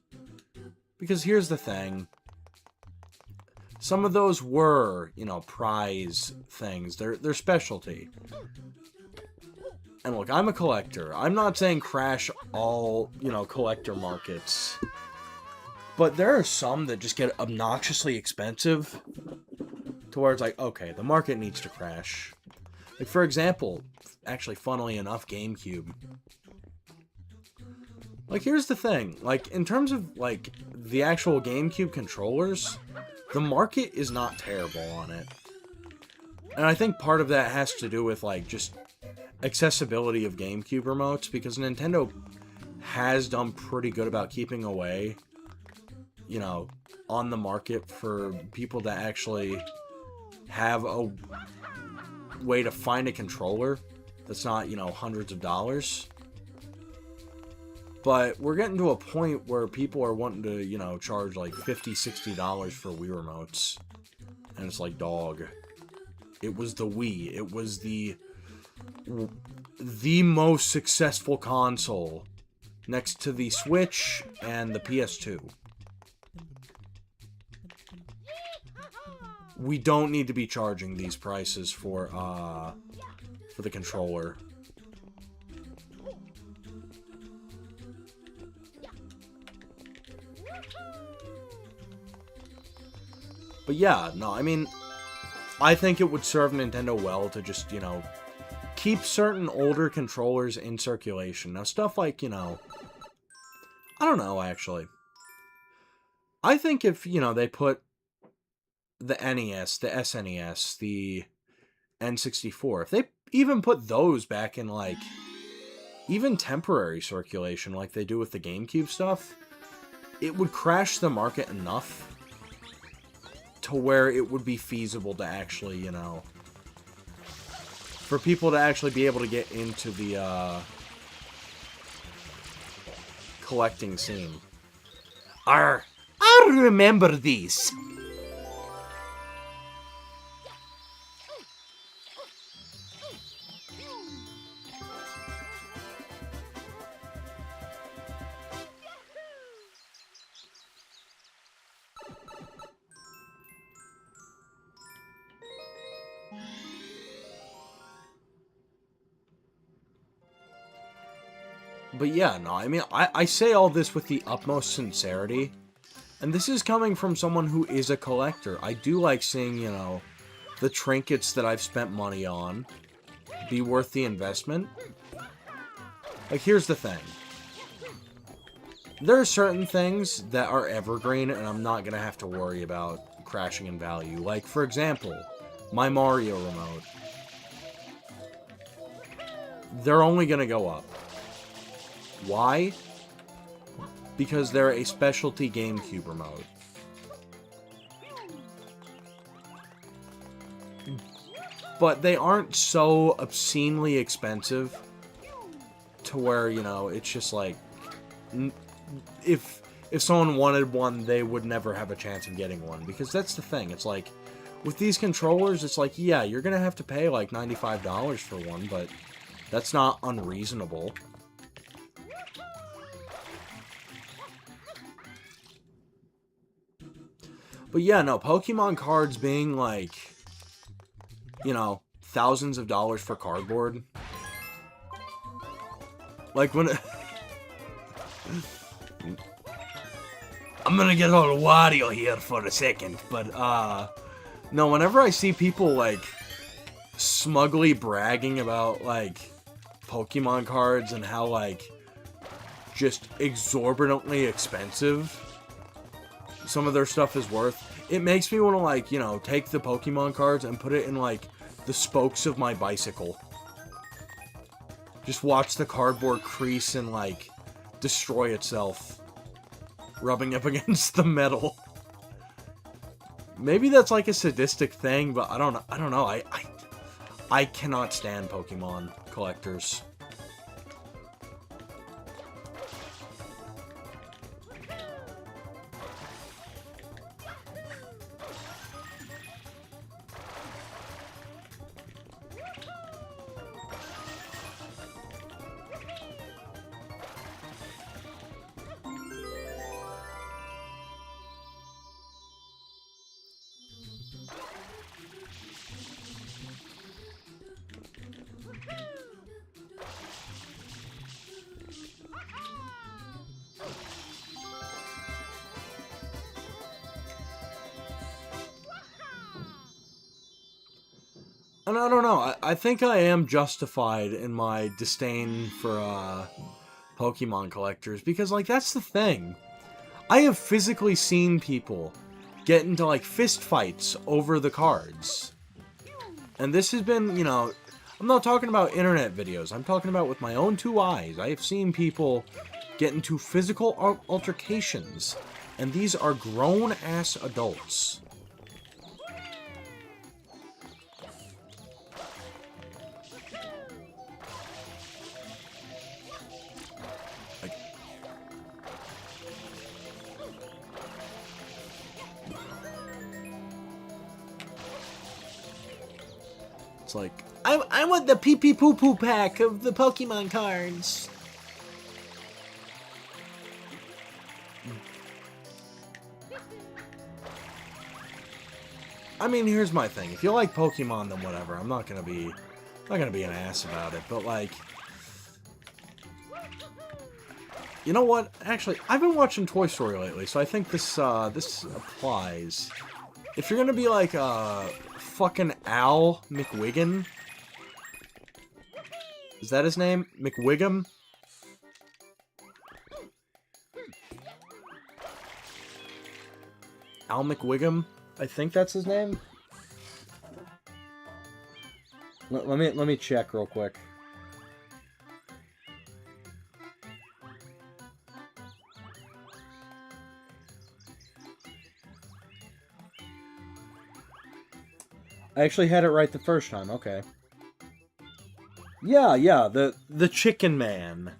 Because here's the thing. Some of those were, you know, prize things. They're specialty. And look, I'm a collector. I'm not saying crash all, you know, collector markets. But there are some that just get obnoxiously expensive to where it's like, okay, the market needs to crash. Like, for example, actually, funnily enough, GameCube. Like, here's the thing. Like, in terms of, like, the actual GameCube controllers, the market is not terrible on it. And I think part of that has to do with, like, just accessibility of GameCube remotes, because Nintendo has done pretty good about keeping away, you know, on the market for people that actually have a way to find a controller that's not, you know, hundreds of dollars. But we're getting to a point where people are wanting to, you know, charge like $50, $60 for Wii remotes. And it's like, dog. It was the Wii. It was the most successful console next to the Switch and the PS2. We don't need to be charging these prices for the controller. But yeah, no, I mean, I think it would serve Nintendo well to just, you know, keep certain older controllers in circulation. Now, stuff like, you know, I don't know, actually. I think if, you know, they put the NES, the SNES, the N64, if they even put those back in, like, even temporary circulation like they do with the GameCube stuff, it would crash the market enough to where it would be feasible to actually, you know, for people to actually be able to get into the collecting scene. I remember these. But yeah, no, I mean, I say all this with the utmost sincerity. And this is coming from someone who is a collector. I do like seeing, you know, the trinkets that I've spent money on be worth the investment. Like, here's the thing. There are certain things that are evergreen, and I'm not going to have to worry about crashing in value. Like, for example, my Mario remote. They're only going to go up. Why? Because they're a specialty GameCube remote. But they aren't so obscenely expensive to where, you know, it's just like, if someone wanted one, they would never have a chance of getting one. Because that's the thing. It's like, with these controllers, it's like, yeah, you're going to have to pay like $95 for one, but that's not unreasonable. But yeah, no, Pokemon cards being like, you know, thousands of dollars for cardboard. Like when I'm gonna get all Wario here for a second, but no, whenever I see people like smugly bragging about like Pokemon cards and how like just exorbitantly expensive some of their stuff is worth, it makes me want to like, you know, take the Pokemon cards and put it in like the spokes of my bicycle. Just watch the cardboard crease and like destroy itself, rubbing up against the metal. Maybe that's like a sadistic thing, but I don't know. I cannot stand Pokemon collectors. And I don't know, I think I am justified in my disdain for Pokemon collectors, because like that's the thing. I have physically seen people get into like fist fights over the cards. And this has been, you know, I'm not talking about internet videos. I'm talking about with my own two eyes. I have seen people get into physical altercations. And these are grown-ass adults. It's like, I want the pee pee poo poo pack of the Pokemon cards. I mean, here's my thing. If you like Pokemon, then whatever. I'm not gonna be an ass about it. But like, you know what? Actually, I've been watching Toy Story lately, so I think this this applies. If you're gonna be like fucking Al McWiggin, is that his name? McWiggum? Al McWiggum? I think that's his name. Let me check real quick. I actually had it right the first time. Okay. Yeah, the Chicken Man.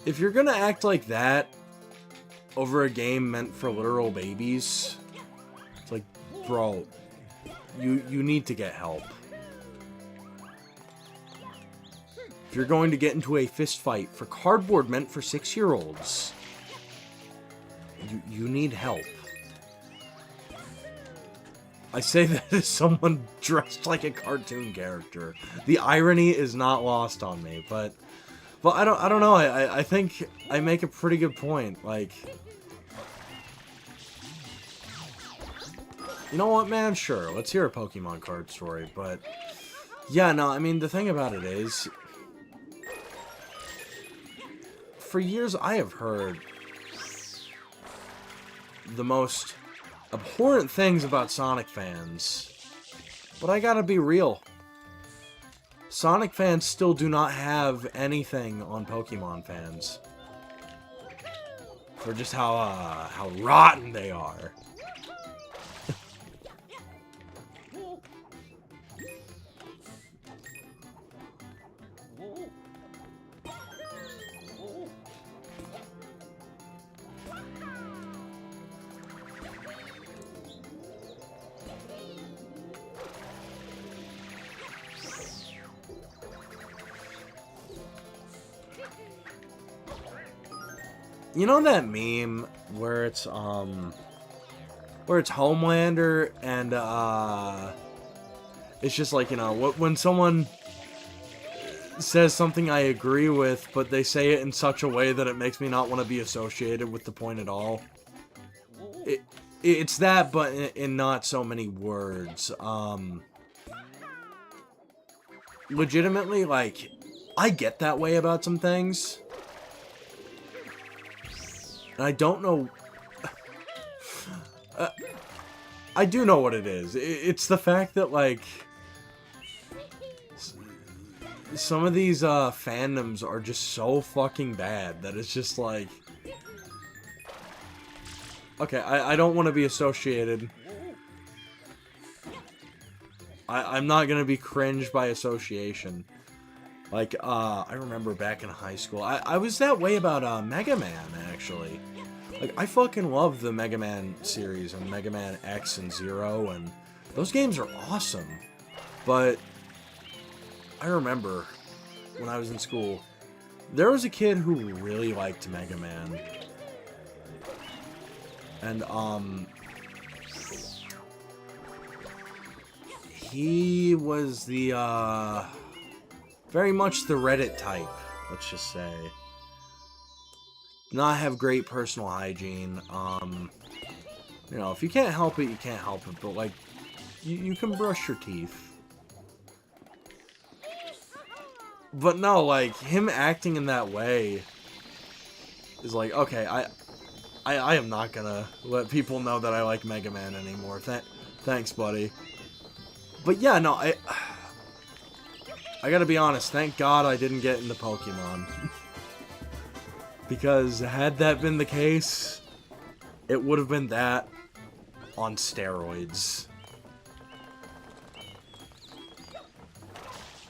If you're gonna act like that over a game meant for literal babies, it's like, bro, you need to get help. If you're going to get into a fist fight for cardboard meant for 6-year-olds, you need help. I say that as someone dressed like a cartoon character. The irony is not lost on me, but I don't know. I think I make a pretty good point. Like, you know what, man? Sure, let's hear a Pokemon card story. But yeah, no, I mean, the thing about it is, for years I have heard the most abhorrent things about Sonic fans, but I gotta be real. Sonic fans still do not have anything on Pokemon fans for just how rotten they are. You know that meme where it's, where it's Homelander and it's just like, you know, when someone says something I agree with, but they say it in such a way that it makes me not want to be associated with the point at all. It's that, but in not so many words. Legitimately, like, I get that way about some things. And I don't know... I do know what it is. It's the fact that, like... Some of these fandoms are just so fucking bad that it's just like... Okay, I don't want to be associated. I'm not going to be cringed by association. Like, I remember back in high school, I was that way about Mega Man, actually. Like, I fucking love the Mega Man series and Mega Man X and Zero, and those games are awesome. But I remember when I was in school, there was a kid who really liked Mega Man. And, he was the, very much the Reddit type, let's just say. Not have great personal hygiene. You know, if you can't help it, you can't help it. But, like, you can brush your teeth. But no, like, him acting in that way is like, okay, I am not gonna let people know that I like Mega Man anymore. Thanks, buddy. But yeah, no, I gotta be honest, thank God I didn't get into Pokemon. Because had that been the case, it would have been that on steroids.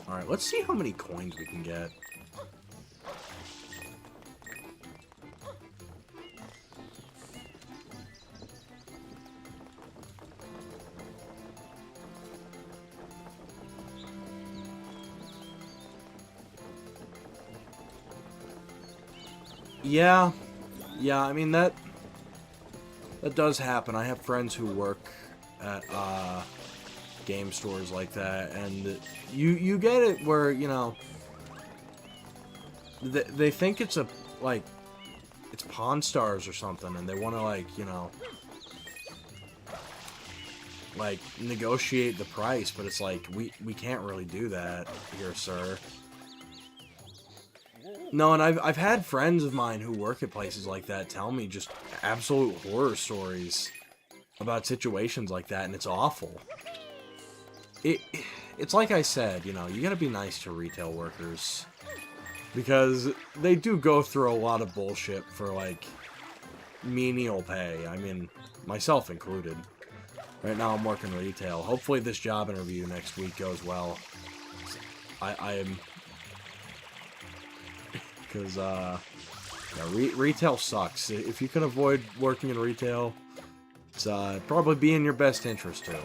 Alright, let's see how many coins we can get. Yeah, I mean, that does happen. I have friends who work at, game stores like that, and you get it where, you know, they think it's like, it's Pawn Stars or something, and they want to, like, you know, like, negotiate the price, but it's like, we can't really do that here, sir. No, and I've had friends of mine who work at places like that tell me just absolute horror stories about situations like that, and it's awful. It's like I said, you know, you gotta be nice to retail workers. Because they do go through a lot of bullshit for, like, menial pay. I mean, myself included. Right now I'm working retail. Hopefully this job interview next week goes well. I am... Because, yeah, retail sucks. If you can avoid working in retail, it's probably be in your best interest to.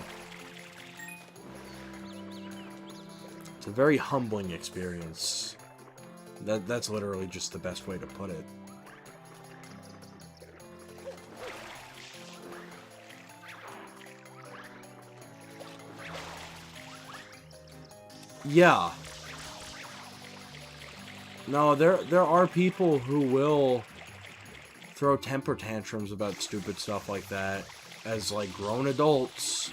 It's a very humbling experience. That's literally just the best way to put it. Yeah. No, there are people who will throw temper tantrums about stupid stuff like that as, like, grown adults.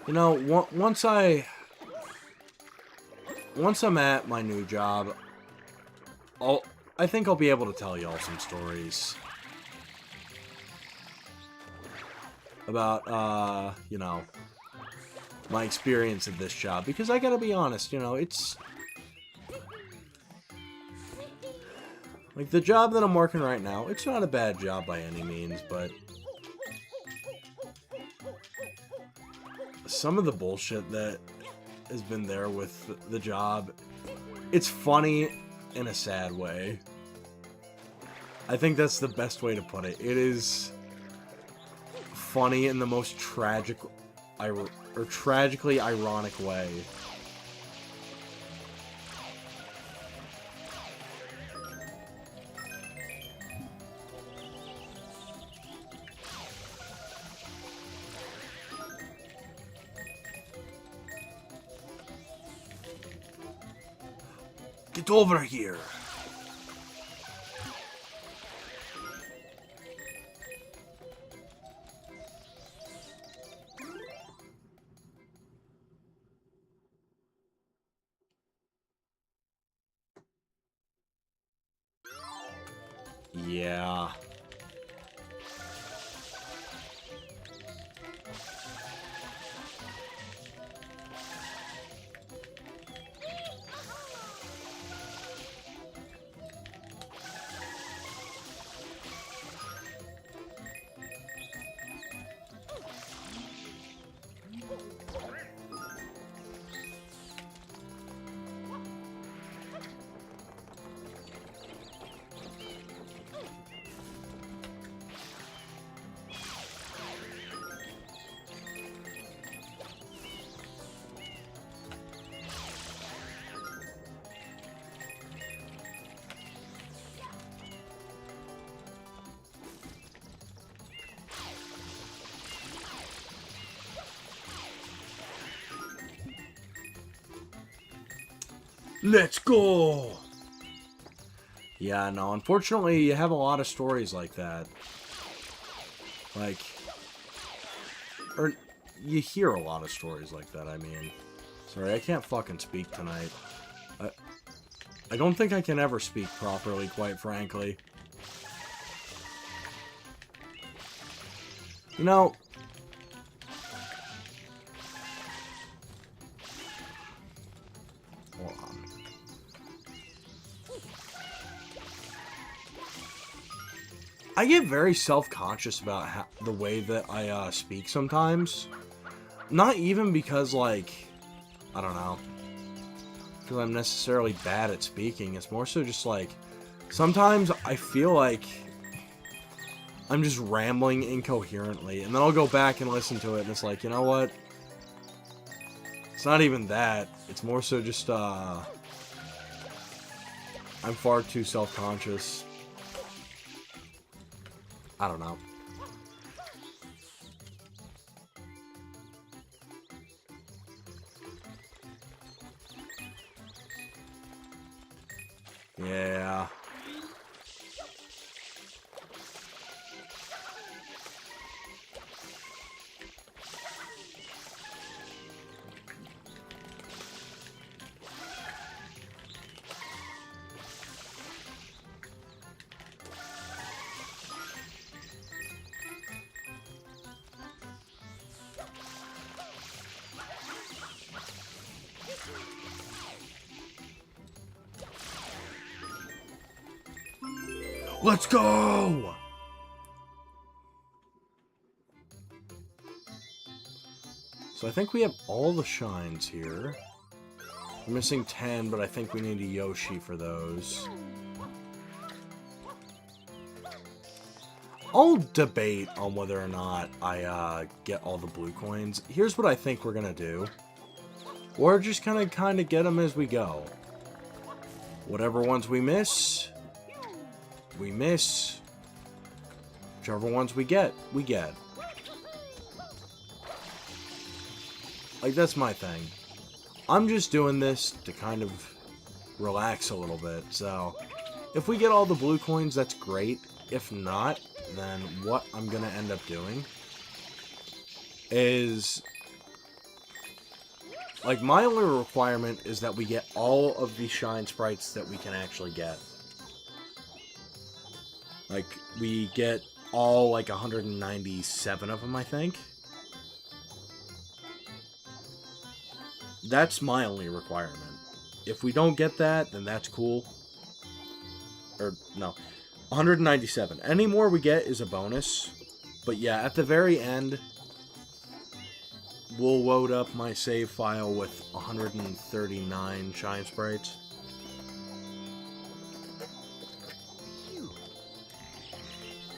You know, once I'm at my new job, I think I'll be able to tell y'all some stories about, you know, my experience at this job, because I gotta be honest, you know, it's... Like, the job that I'm working right now, it's not a bad job by any means, but... Some of the bullshit that has been there with the job, it's funny in a sad way. I think that's the best way to put it. It is... funny in the most tragic tragically ironic way. Get over here. Yeah. Let's go! Yeah, no, unfortunately, you have a lot of stories like that. Like, or you hear a lot of stories like that, I mean. Sorry, I can't fucking speak tonight. I don't think I can ever speak properly, quite frankly. You know... Hold on. I get very self-conscious about the way that I speak sometimes. Not even because, like, I don't know, because I'm necessarily bad at speaking. It's more so just, like, sometimes I feel like I'm just rambling incoherently, and then I'll go back and listen to it, and it's like, you know what? It's not even that. It's more so just, I'm far too self-conscious. I don't know. Yeah. Let's go! So I think we have all the shines here. We're missing 10, but I think we need a Yoshi for those. I'll debate on whether or not I get all the blue coins. Here's what I think we're gonna do. We're just gonna kind of get them as we go. Whatever ones we miss, we miss. Whichever ones we get, we get. Like, that's my thing. I'm just doing this to kind of relax a little bit. So, if we get all the blue coins, that's great. If not, then what I'm going to end up doing is... Like, my only requirement is that we get all of the shine sprites that we can actually get. Like, we get all, like, 197 of them, I think. That's my only requirement. If we don't get that, then that's cool. Or, no. 197. Any more we get is a bonus. But yeah, at the very end, we'll load up my save file with 139 shine sprites.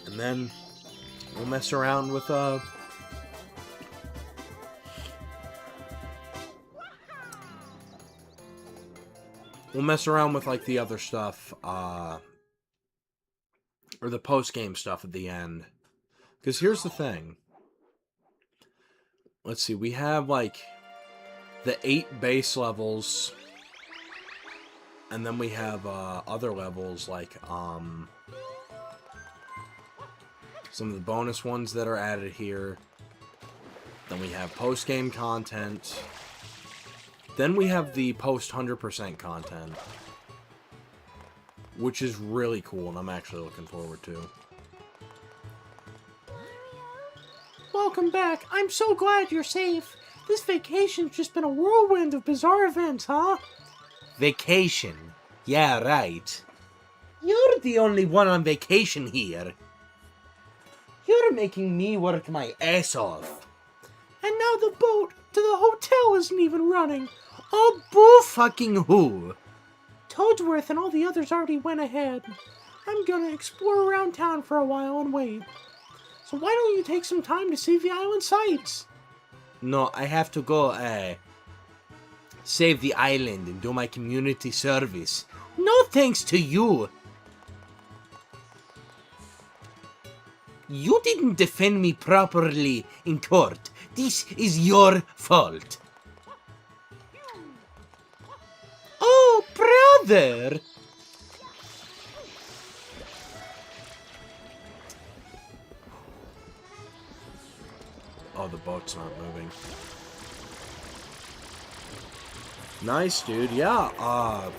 And then we'll mess around with we'll mess around with, like, the other stuff, or the post-game stuff at the end. Because here's the thing. Let's see, we have, like, the 8 base levels, and then we have, other levels, like, some of the bonus ones that are added here. Then we have post-game content. Then we have the post-100% content, which is really cool, and I'm actually looking forward to. Welcome back. I'm so glad you're safe. This vacation's just been a whirlwind of bizarre events, huh? Vacation. Yeah, right. You're the only one on vacation here. You're making me work my ass off. And now the boat to the hotel isn't even running. Oh, boo fucking who? Toadsworth and all the others already went ahead. I'm gonna explore around town for a while and wait. So why don't you take some time to see the island sights? No, I have to go, save the island and do my community service. No thanks to you. You didn't defend me properly in court. This is your fault. Oh, brother! Oh, the boat's not moving. Nice, dude. Yeah, I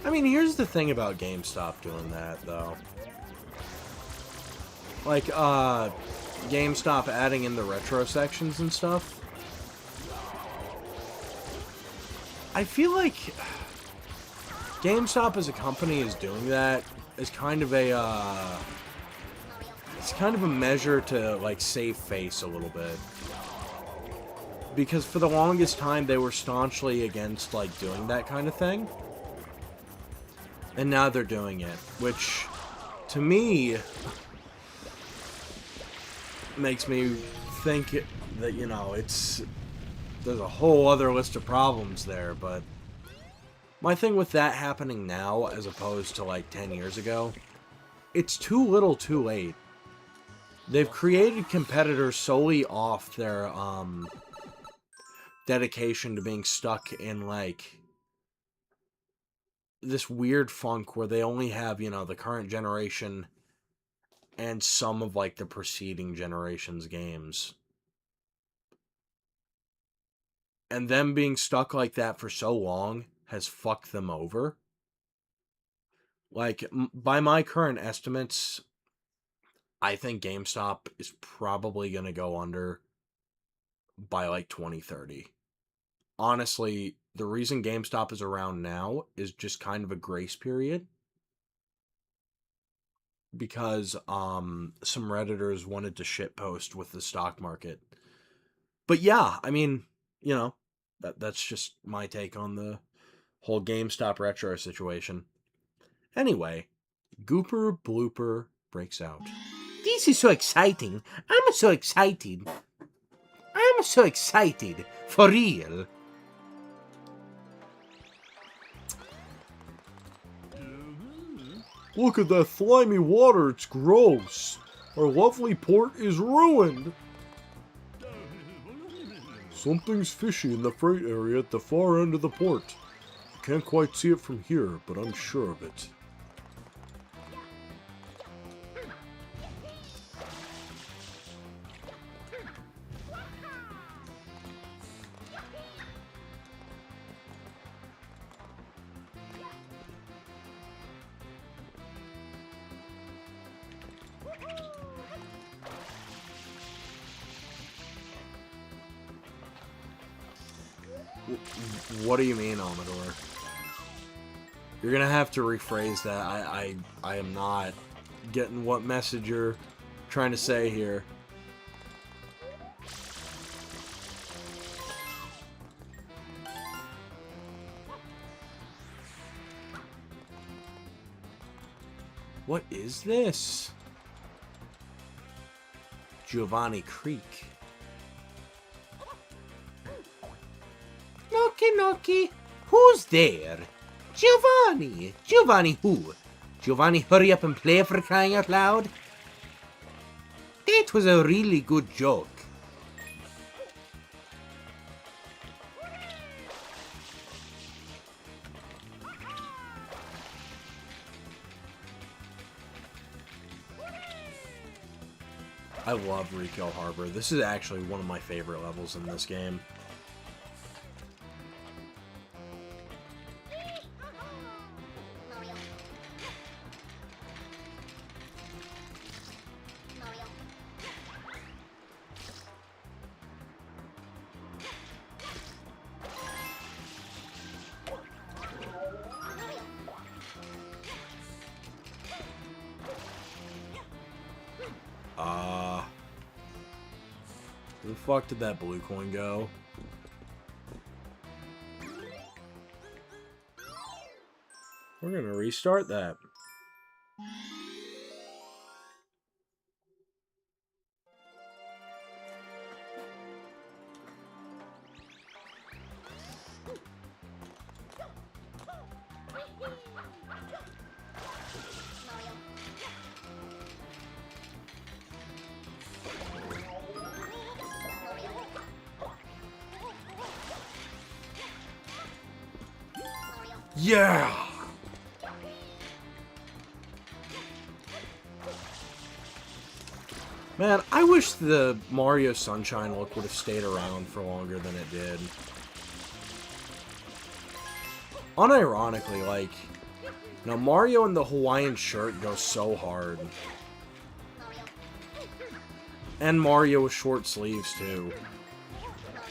mean, here's the thing about GameStop doing that, though. Like, GameStop adding in the retro sections and stuff. I feel like GameStop as a company is doing that as kind of a, it's kind of a measure to, like, save face a little bit. Because for the longest time, they were staunchly against, like, doing that kind of thing. And now they're doing it, which, to me, makes me think that, you know, there's a whole other list of problems there, but my thing with that happening now, as opposed to, like, 10 years ago, it's too little too late. They've created competitors solely off their, dedication to being stuck in, like, this weird funk where they only have, you know, the current generation and some of, like, the preceding generation's games. And them being stuck like that for so long has fucked them over. Like, by my current estimates, I think GameStop is probably going to go under by, like, 2030. Honestly, the reason GameStop is around now is just kind of a grace period. Because, some Redditors wanted to shitpost with the stock market. But yeah, I mean, you know, that's just my take on the whole GameStop retro situation. Anyway, Gooper Blooper breaks out. This is so exciting. I'm so excited. I'm so excited. For real. Look at that slimy water, it's gross. Our lovely port is ruined. Something's fishy in the freight area at the far end of the port. Can't quite see it from here, but I'm sure of it. What do you mean, Amador? You're gonna have to rephrase that. I am not getting what message you're trying to say here. What is this? Giovanni Creek. Knocky knocky. Who's there? Giovanni! Giovanni who? Giovanni, hurry up and play for crying out loud? That was a really good joke. I love Rico Harbor. This is actually one of my favorite levels in this game. Mario. Mario. Where the fuck did that blue coin go? We're gonna restart that. Mario. Mario. Yeah! Man, I wish the Mario Sunshine look would have stayed around for longer than it did. Unironically, like, you know, Mario in the Hawaiian shirt goes so hard. Mario. And Mario with short sleeves, too.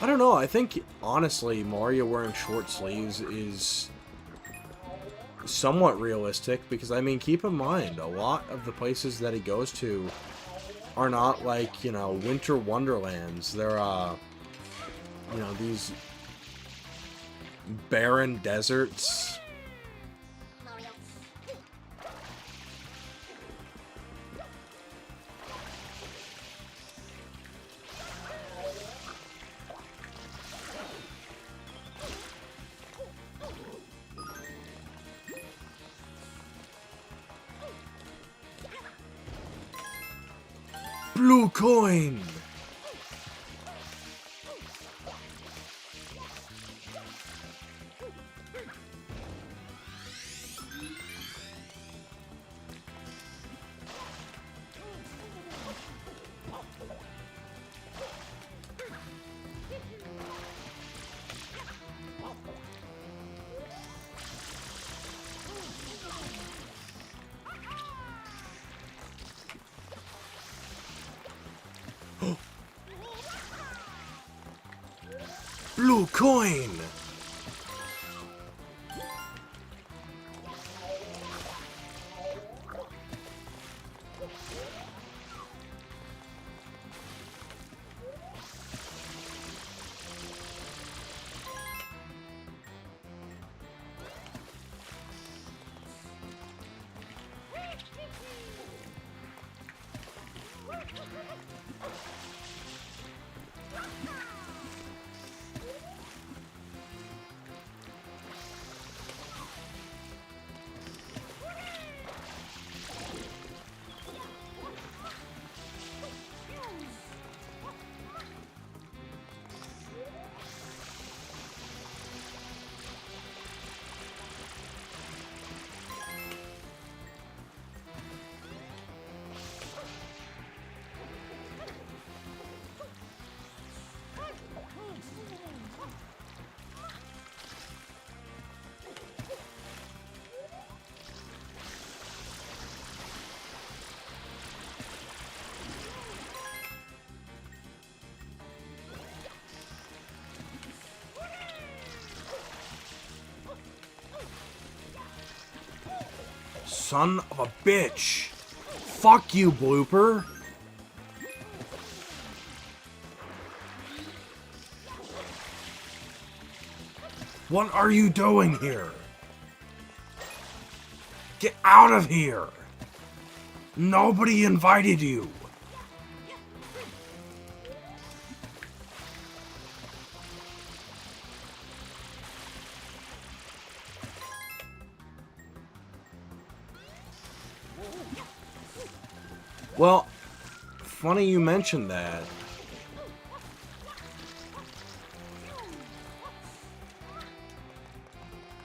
I don't know, I think, honestly, Mario wearing short sleeves is somewhat realistic, because, I mean, keep in mind, a lot of the places that he goes to are not like, you know, winter wonderlands. They're, you know, these barren deserts. Mario. Blue coin! Blue coin! Son of a bitch! Fuck you, Blooper! What are you doing here? Get out of here! Nobody invited you! Well, funny you mentioned that.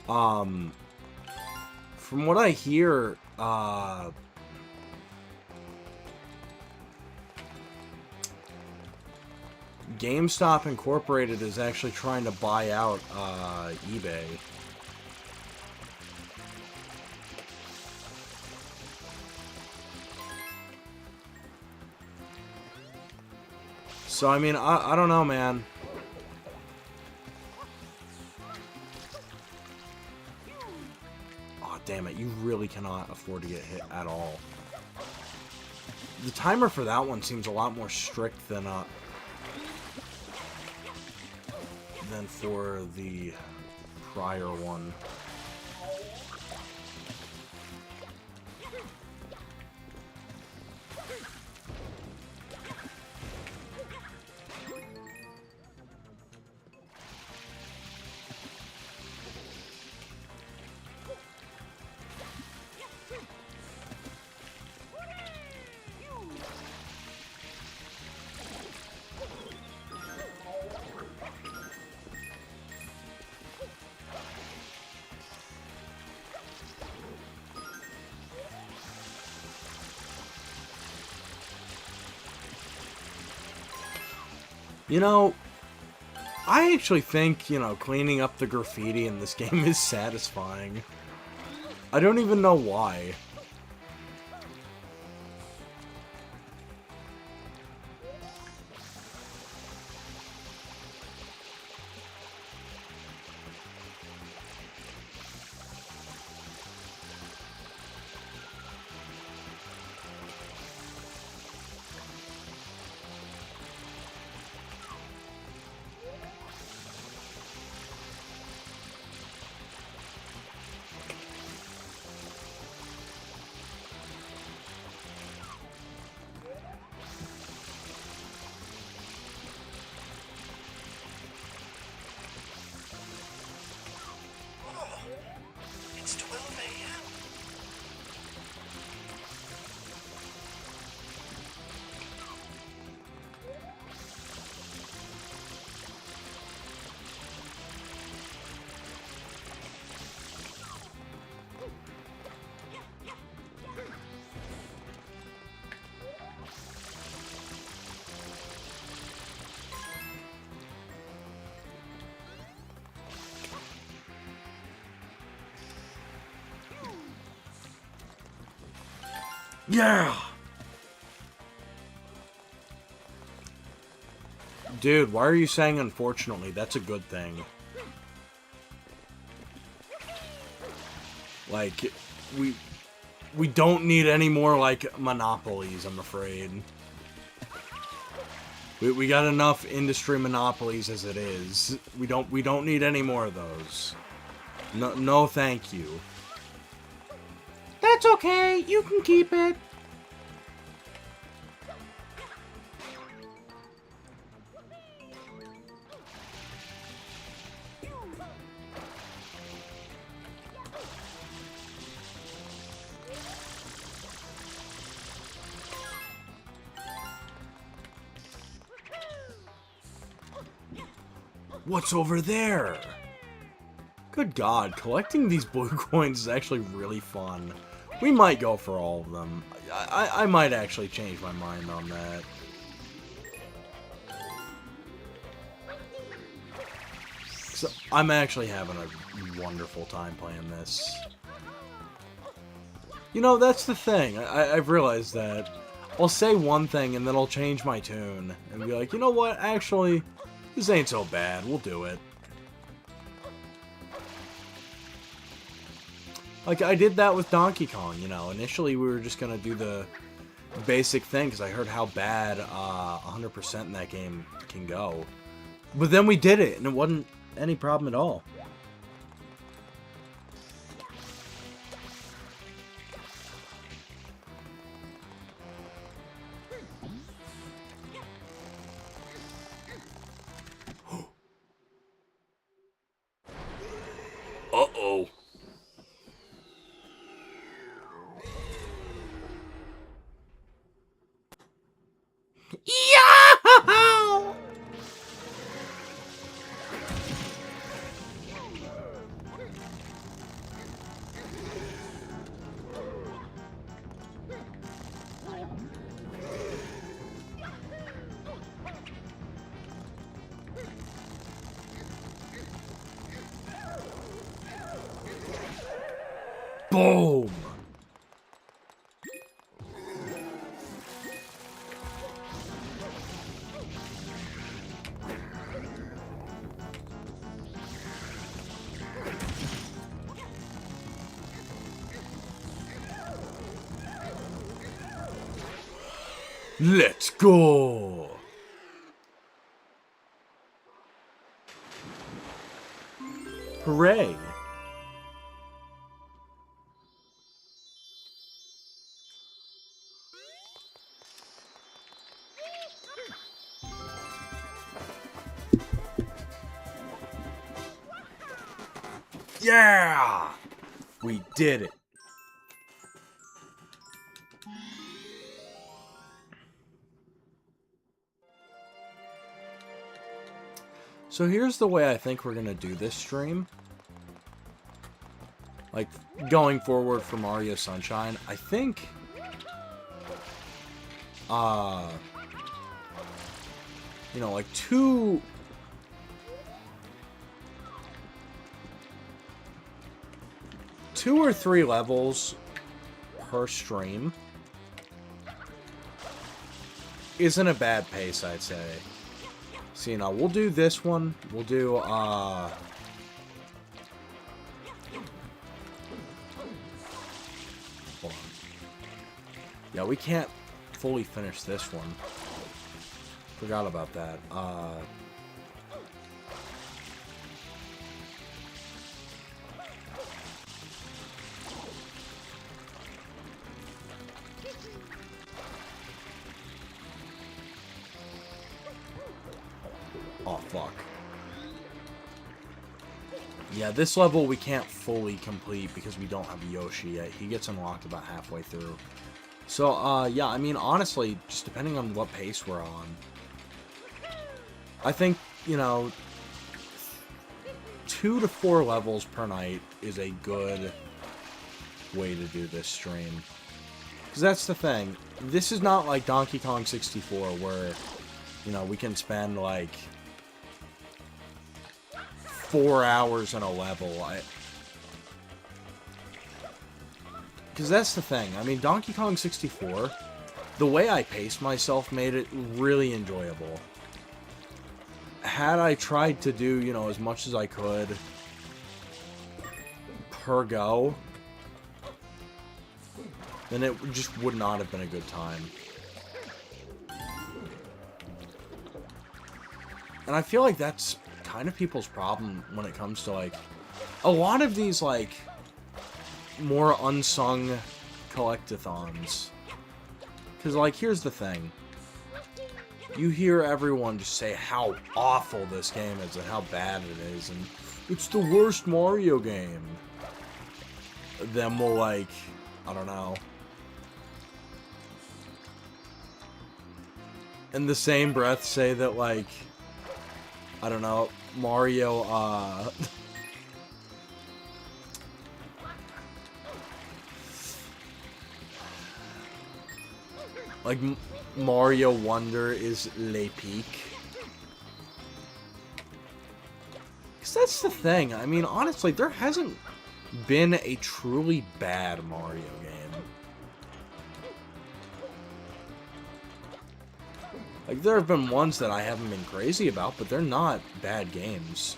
From what I hear, GameStop Incorporated is actually trying to buy out eBay. So, I mean, I don't know, man. Oh, damn it. You really cannot afford to get hit at all. The timer for that one seems a lot more strict than for the prior one. You know, I actually think, you know, cleaning up the graffiti in this game is satisfying. I don't even know why. Oh, it's 12 a.m. Yeah! Dude, why are you saying unfortunately? That's a good thing. Like, we don't need any more, like, monopolies, I'm afraid. We got enough industry monopolies as it is. We don't need any more of those. No thank you. That's okay. You can keep it. What's over there? Good God, collecting these blue coins is actually really fun. We might go for all of them. I might actually change my mind on that. So, I'm actually having a wonderful time playing this. You know, that's the thing. I've realized that I'll say one thing and then I'll change my tune and be like, you know what, actually, this ain't so bad. We'll do it. Like, I did that with Donkey Kong, you know. Initially, we were just gonna do the basic thing, because I heard how bad 100% in that game can go. But then we did it, and it wasn't any problem at all. Uh-oh. Yow! Boom! Let's go! Hooray! Yeah! We did it. So here's the way I think we're gonna do this stream. Like, going forward for Mario Sunshine, I think... you know, like, two or three levels per stream isn't a bad pace, I'd say. So, you know, we'll do this one. We'll do, hold on. Yeah, we can't fully finish this one. Forgot about that. Oh, fuck. Yeah, this level we can't fully complete because we don't have Yoshi yet. He gets unlocked about halfway through. So, yeah, I mean, honestly, just depending on what pace we're on, I think, you know, 2 to 4 levels per night is a good way to do this stream. Because that's the thing. This is not like Donkey Kong 64 where, you know, we can spend, like, 4 hours in a level. Because that's the thing. I mean, Donkey Kong 64, the way I paced myself made it really enjoyable. Had I tried to do, you know, as much as I could per go, then it just would not have been a good time. And I feel like that's kind of people's problem when it comes to, like, a lot of these, like, more unsung collectathons. Because, like, here's the thing. You hear everyone just say how awful this game is and how bad it is, and it's the worst Mario game. Then we'll, like, I don't know. In the same breath say that, like, I don't know, Mario, like, Mario Wonder is Le Peak. Because that's the thing. I mean, honestly, there hasn't been a truly bad Mario game. Like, there have been ones that I haven't been crazy about, but they're not bad games.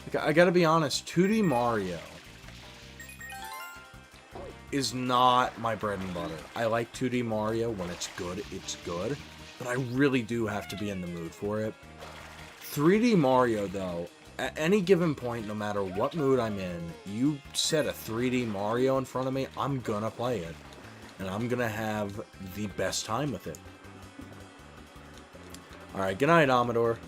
Like, I gotta be honest, 2D Mario is not my bread and butter. I like 2D Mario. When it's good, but I really do have to be in the mood for it. 3D Mario, though, at any given point, no matter what mood I'm in, you set a 3D Mario in front of me, I'm gonna play it. And I'm gonna have the best time with it. Alright, good night, Amador.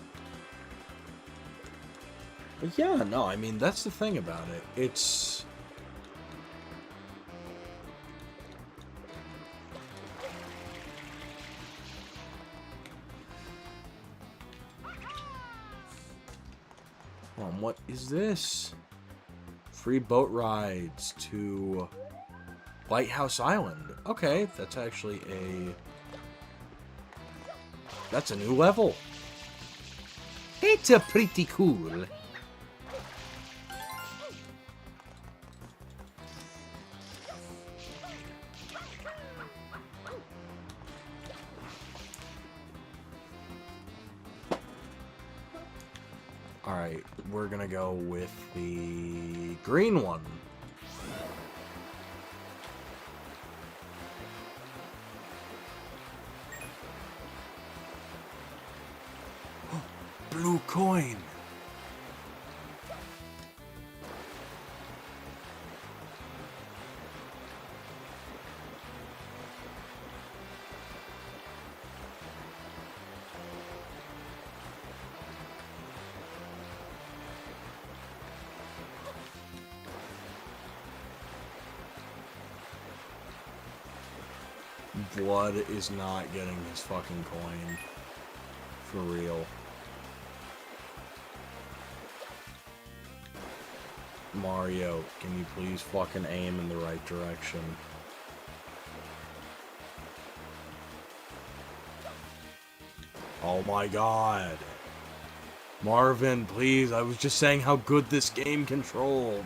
But yeah, no, I mean, that's the thing about it. It's... What is this? Free boat rides to Lighthouse Island. Okay, that's actually that's a new level. It's a pretty cool. Alright, we're gonna go with the green one. Blue coin. Blood is not getting his fucking coin. For real. Mario, can you please fucking aim in the right direction? Oh my god. Marvin, please, I was just saying how good this game controlled.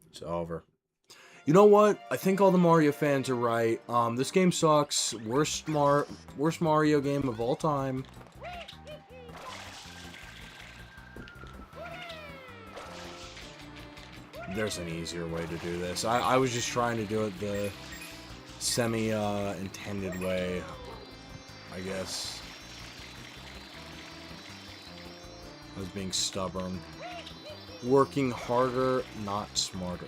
It's over. You know what? I think all the Mario fans are right. This game sucks. Worst Mario game of all time. There's an easier way to do this. I was just trying to do it the semi-intended way, I guess. I was being stubborn. Working harder, not smarter.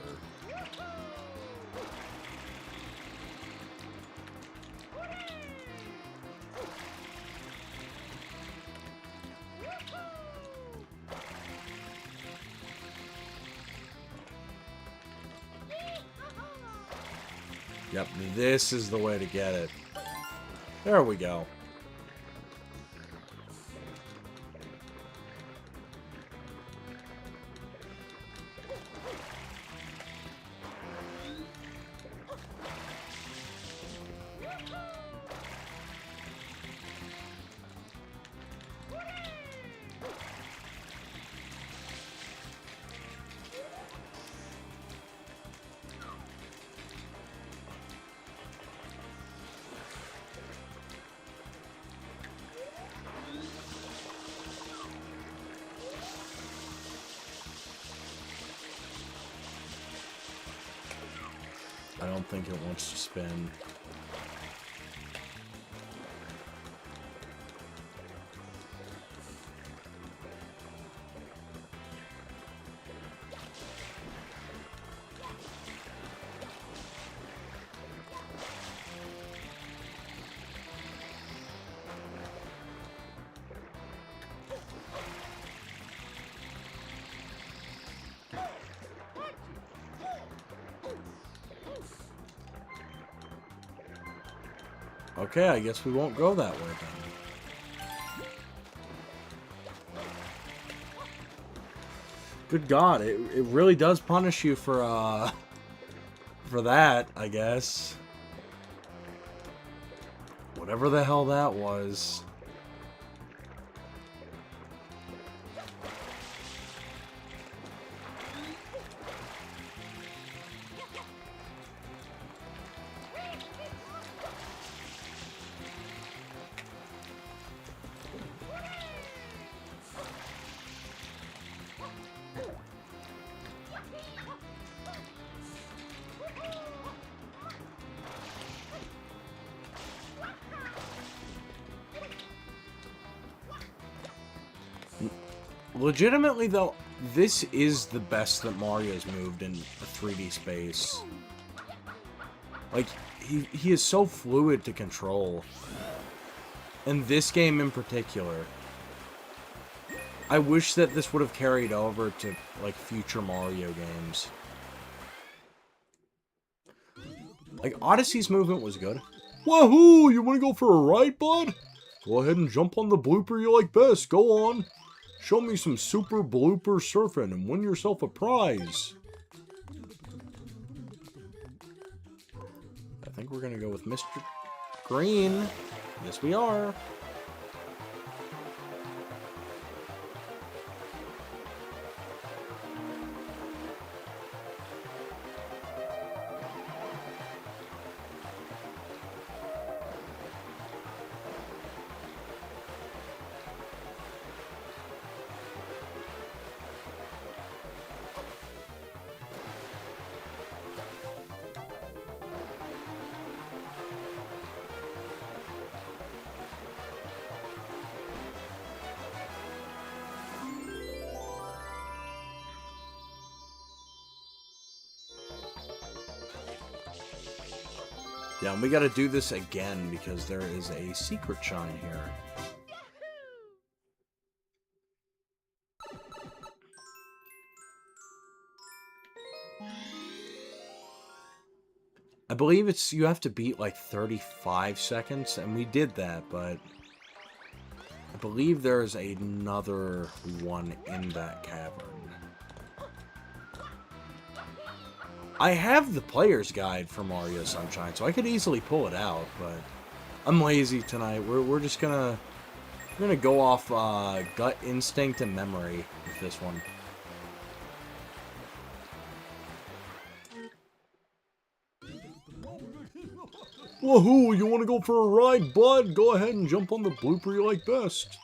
Yep, this is the way to get it. There we go. I don't think it wants to spin. Okay, I guess we won't go that way then. Good God, it really does punish you for that, I guess. Whatever the hell that was. Legitimately, though, this is the best that Mario's moved in a 3D space. Like, he is so fluid to control. In this game in particular. I wish that this would have carried over to, like, future Mario games. Like, Odyssey's movement was good. Wahoo! You want to go for a ride, bud? Go ahead and jump on the blooper you like best. Go on. Show me some super blooper surfing and win yourself a prize. I think we're going to go with Mr. Green. Yes, we are. Yeah, and we gotta do this again because there is a secret shine here. I believe it's you have to beat like 35 seconds, and we did that, but I believe there's another one in that cavern. I have the player's guide for Mario Sunshine, so I could easily pull it out, but I'm lazy tonight. We're just gonna go off gut instinct and memory with this one. Woohoo! You want to go for a ride, bud? Go ahead and jump on the blooper you like best.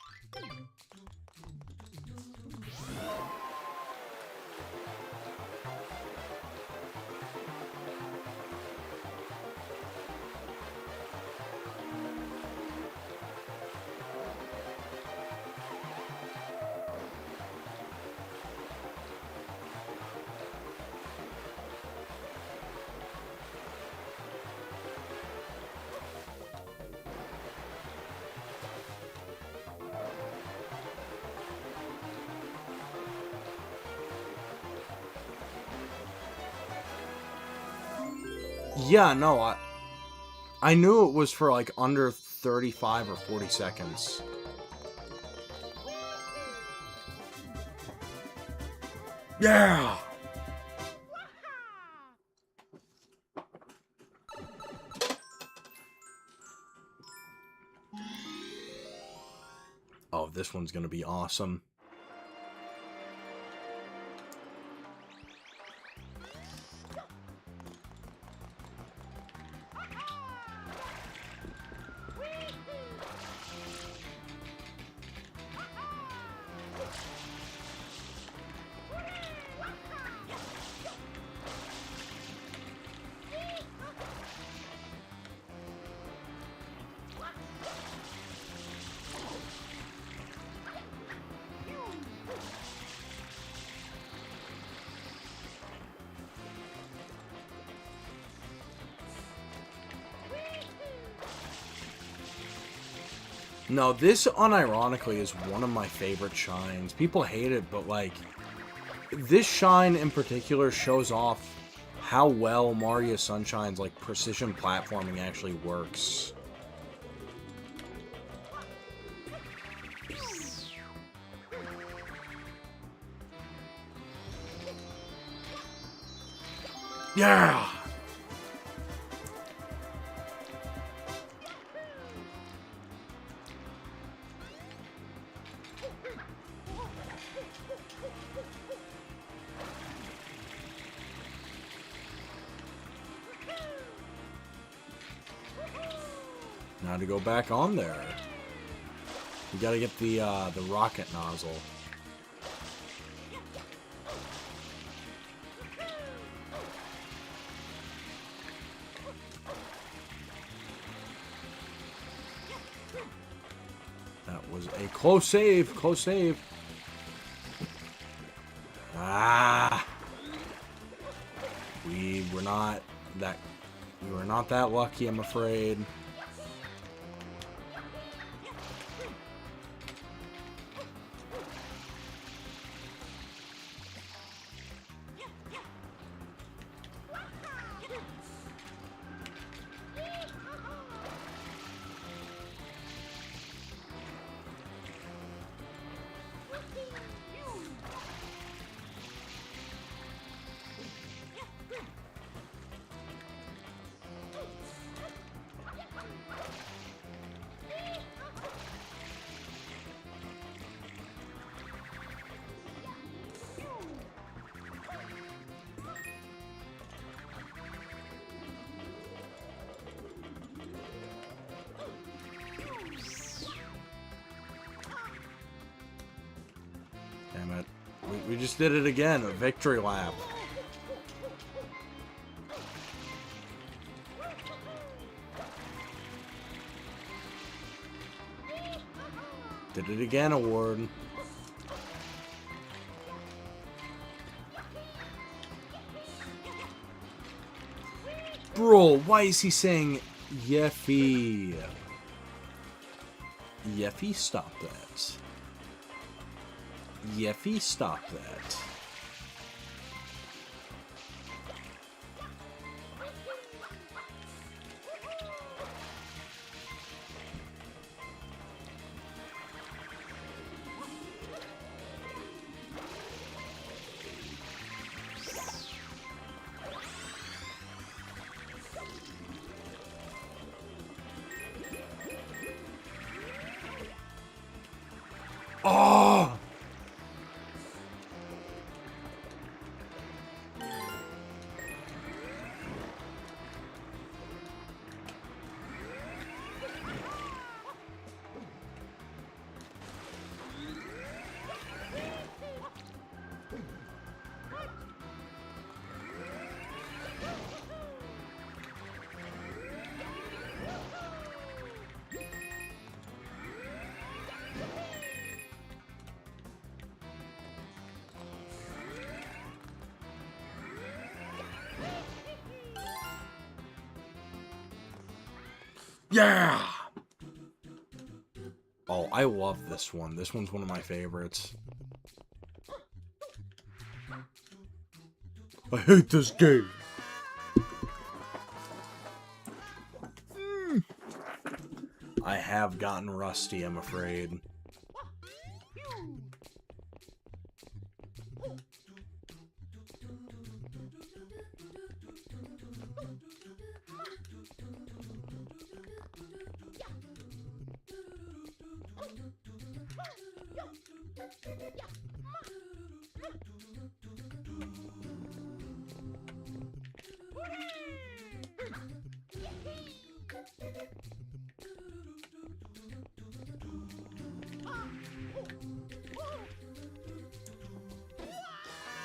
Yeah, no, I knew it was for like under 35 or 40 seconds. Yeah! Oh, this one's gonna be awesome. No, this unironically is one of my favorite shines. People hate it, but like, this shine in particular shows off how well Mario Sunshine's like precision platforming actually works. Yeah! Now to go back on there, you gotta get the rocket nozzle. That was a close save, close save. Ah, we were not that lucky, I'm afraid. Damn it. We just did it again. A victory lap. Did it again, award. Bro, why is he saying Yeffy? Yeffy, stop that. Yeffy, stop that. Oh! Yeah! Oh, I love this one. This one's one of my favorites. I hate this game. I have gotten rusty, I'm afraid.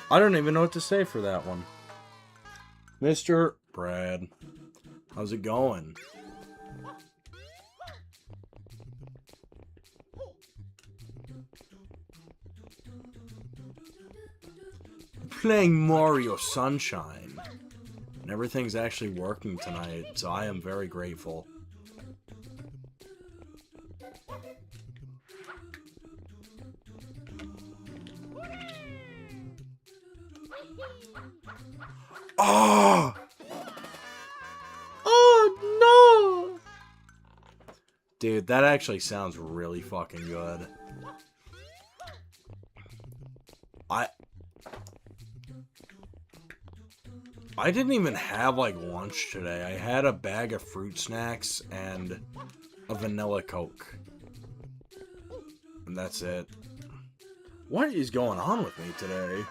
I don't even know what to say for that one. Mr. Brad, how's it going? Playing Mario Sunshine. And everything's actually working tonight, so I am very grateful. Oh! Oh, no! Dude, that actually sounds really fucking good. I didn't even have, like, lunch today. I had a bag of fruit snacks and a vanilla Coke. And that's it. What is going on with me today?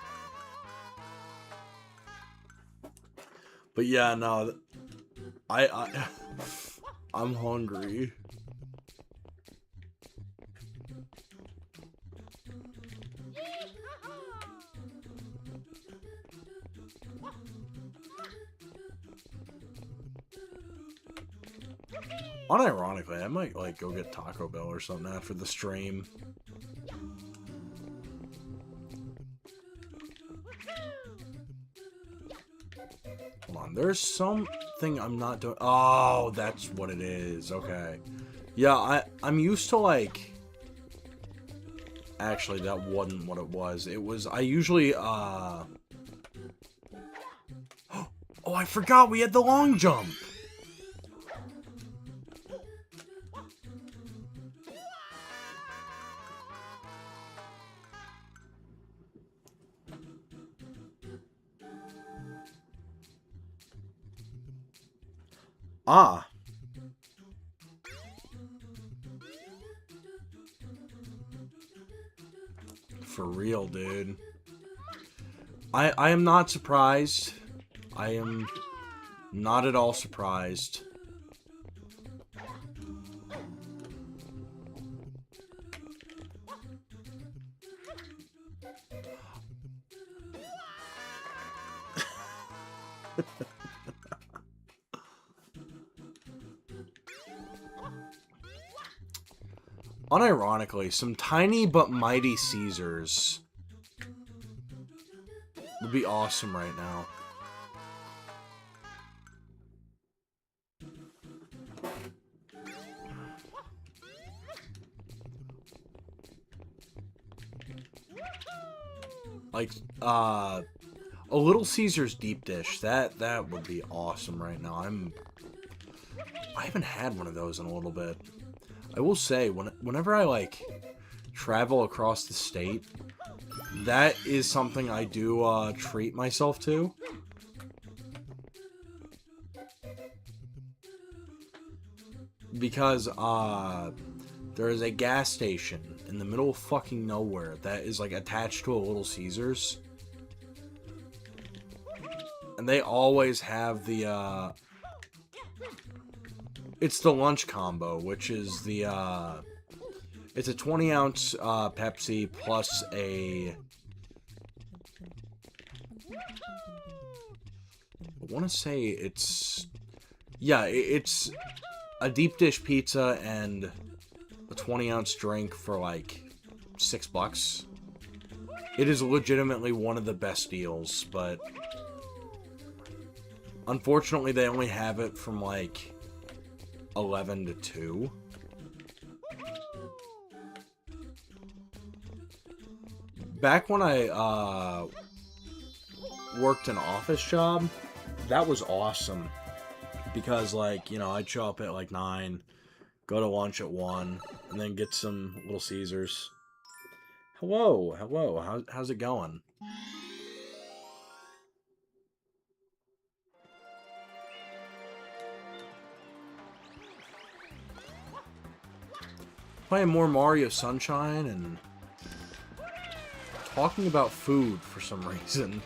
But yeah, no, I'm hungry. Unironically, I might, like, go get Taco Bell or something after the stream. Hold on, there's something I'm not doing. Oh, that's what it is. Okay. Yeah, I'm used to, like... Actually, that wasn't what it was. It was, I usually, Oh, I forgot we had the long jump! Ah. For real, dude. I am not surprised. I am not at all surprised. Unironically, some tiny but mighty Caesars would be awesome right now. Like, a Little Caesars deep dish. That would be awesome right now. I haven't had one of those in a little bit. I will say, whenever I, like, travel across the state, that is something I do, treat myself to. Because, there is a gas station in the middle of fucking nowhere that is, like, attached to a Little Caesars. And they always have the, it's the lunch combo, which is the, it's a 20-ounce, Pepsi plus a... I want to say it's... Yeah, it's a deep dish pizza and a 20-ounce drink for, like, $6. It is legitimately one of the best deals, but... Unfortunately, they only have it from, like, 11 to 2. Back when I, worked an office job, that was awesome. Because, like, you know, I'd show up at, like, 9, go to lunch at 1, and then get some Little Caesars. Hello, hello, how's it going? Playing more Mario Sunshine and talking about food for some reason.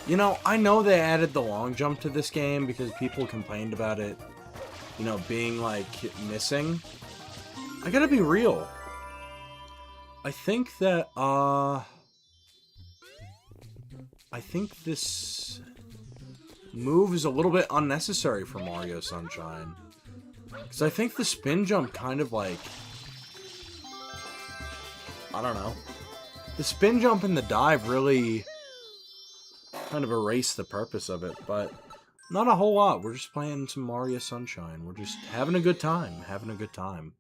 You know they added the long jump to this game because people complained about it, you know, being, like, missing. I gotta be real. I think that, I think this move is a little bit unnecessary for Mario Sunshine. Because I think the spin jump kind of, like... I don't know. The spin jump and the dive really... kind of erase the purpose of it, but not a whole lot. We're just playing some Mario Sunshine. We're just having a good time, having a good time.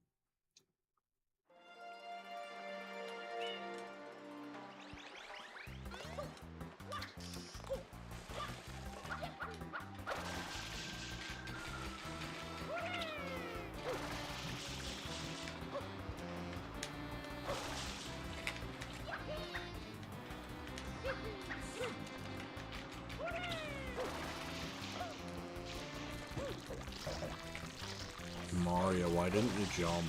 why didn't you jump?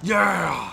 Yeah!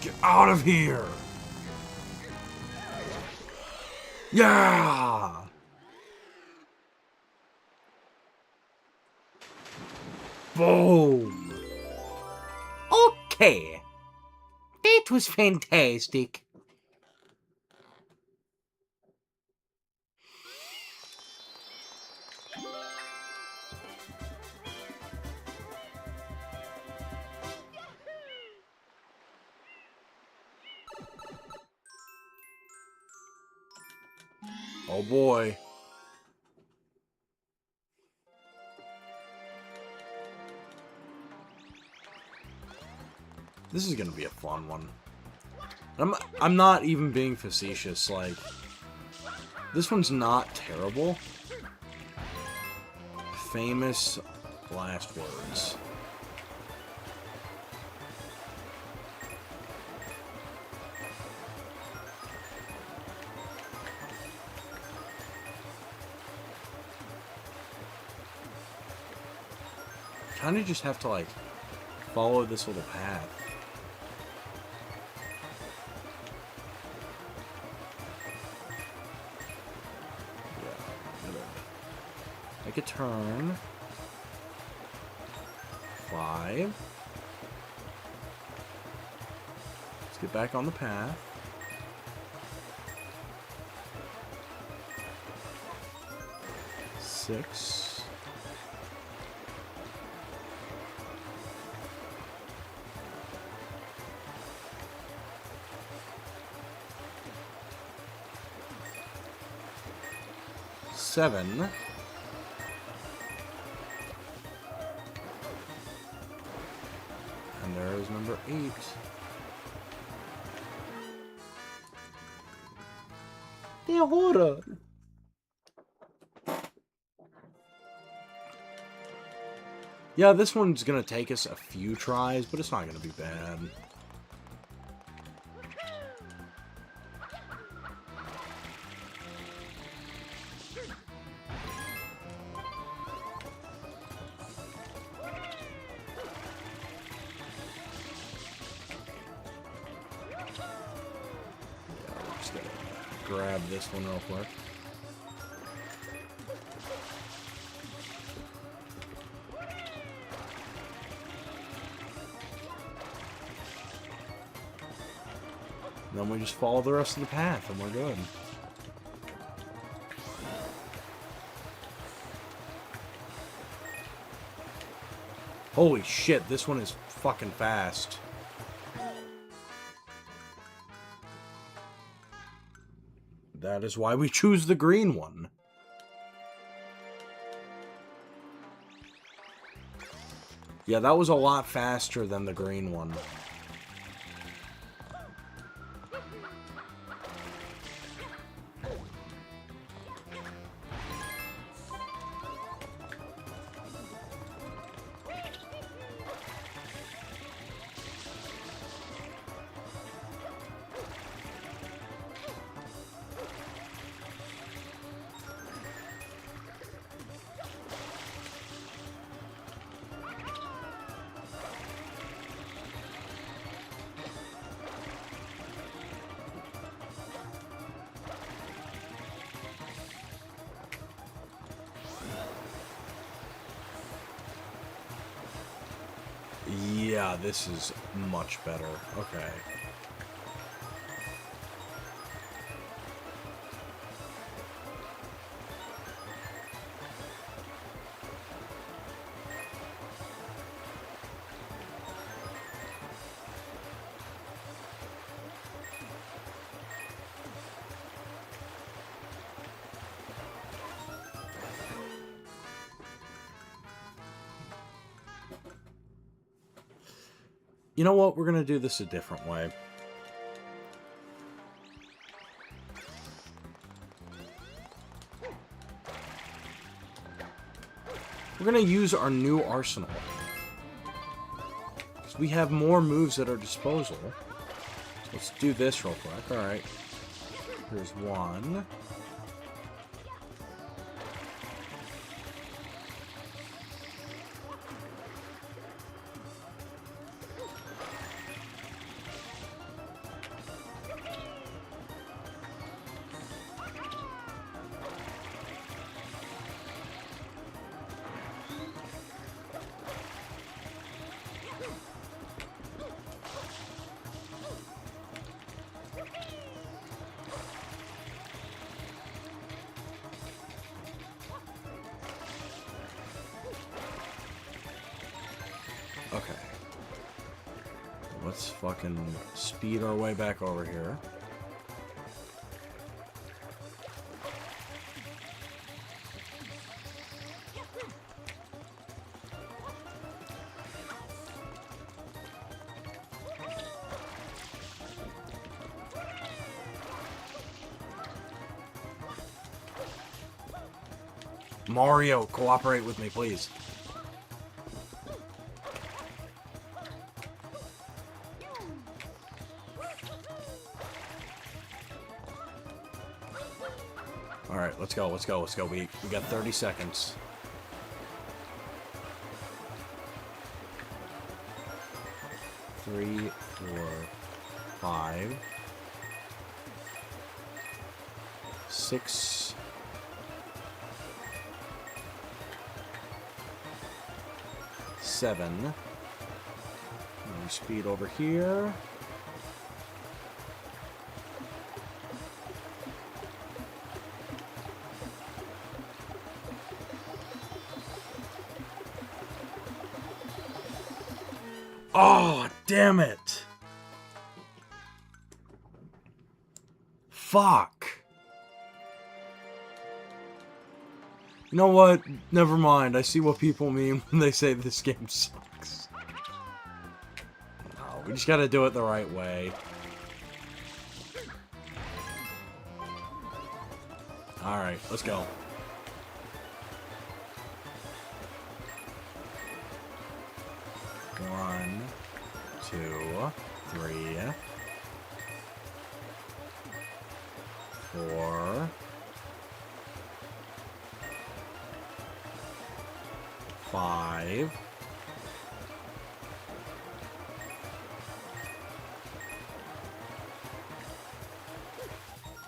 Get out of here! Yeah! Boom! Okay. That was fantastic. Oh boy. This is gonna be a fun one. I'm not even being facetious, like, this one's not terrible. Famous last words. Kind of just have to, like, follow this little path. Make a turn. 5. Let's get back on the path. 6. 7. And there is number 8. The horror. Yeah, this one's gonna take us a few tries, but it's not gonna be bad. Just gotta grab this one real quick. Then we just follow the rest of the path and we're good. Holy shit, this one is fucking fast. That is why we choose the green one. Yeah, that was a lot faster than the green one. Yeah, this is much better. Okay. You know what? We're going to do this a different way. We're going to use our new arsenal. So we have more moves at our disposal. So let's do this real quick. Alright. Here's one. Okay. Let's fucking speed our way back over here. Mario, cooperate with me, please. Alright, let's go, let's go, let's go. We got 30 seconds. Three, 4, 5, 6, 7. And speed over here. Oh, damn it. Fuck. You know what? Never mind. I see what people mean when they say this game sucks. No, we just gotta do it the right way. Alright, let's go. One, 2, 3, 4, 5,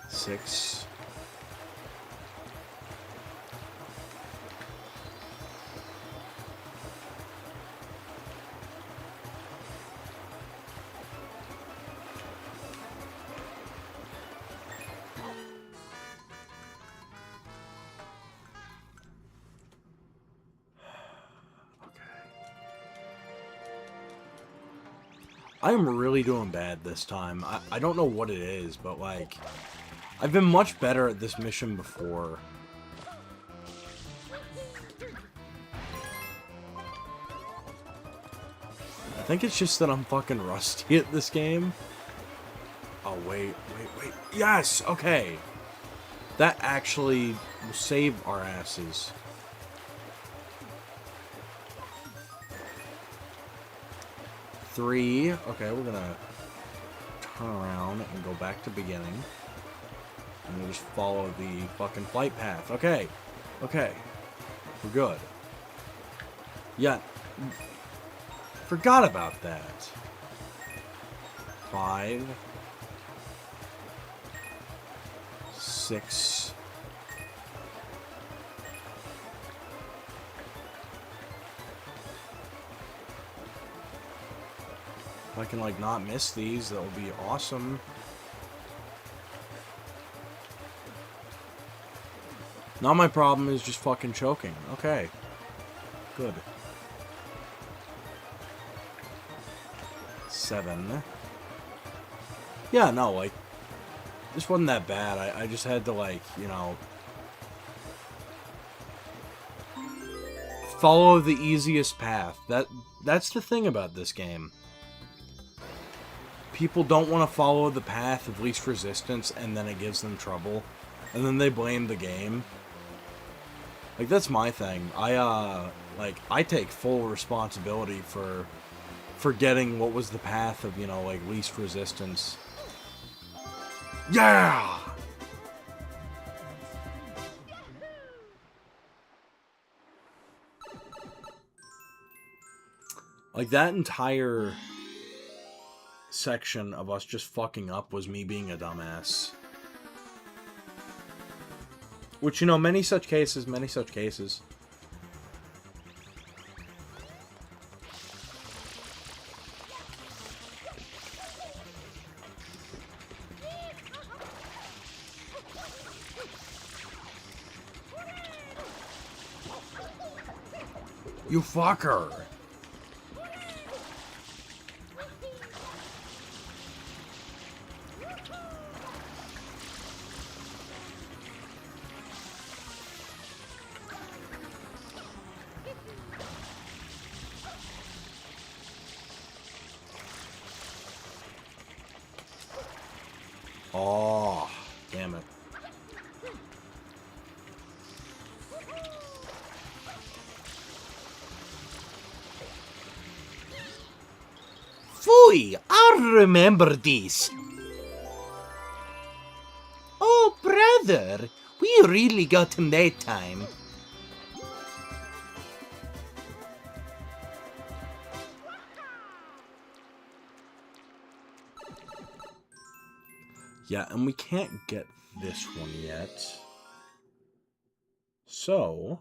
6, 'Kay. I'm really doing bad this time. I don't know what it is, but like, I've been much better at this mission before. I think it's just that I'm fucking rusty at this game. Oh, wait. Yes! Okay. That actually will save our asses. Three. Okay, we're gonna turn around and go back to beginning. And we'll just follow the fucking flight path. Okay. Okay. We're good. Yeah. Forgot about that. 5, 6, 7, If I can, like, not miss these, that would be awesome. Now my problem is just fucking choking. Okay. Good. 7. Yeah, no, like, this wasn't that bad. I just had to, like, you know, follow the easiest path. That's the thing about this game. People don't want to follow the path of least resistance, and then it gives them trouble. And then they blame the game. Like, that's my thing. I take full responsibility for forgetting what was the path of, you know, like, least resistance. Yeah! Like, that entire section of us just fucking up was me being a dumbass. Which, you know, many such cases. You fucker! Oh, damn it. Phooey, I remember this. Oh, brother, we really got him that time. Yeah, and we can't get this one yet. So...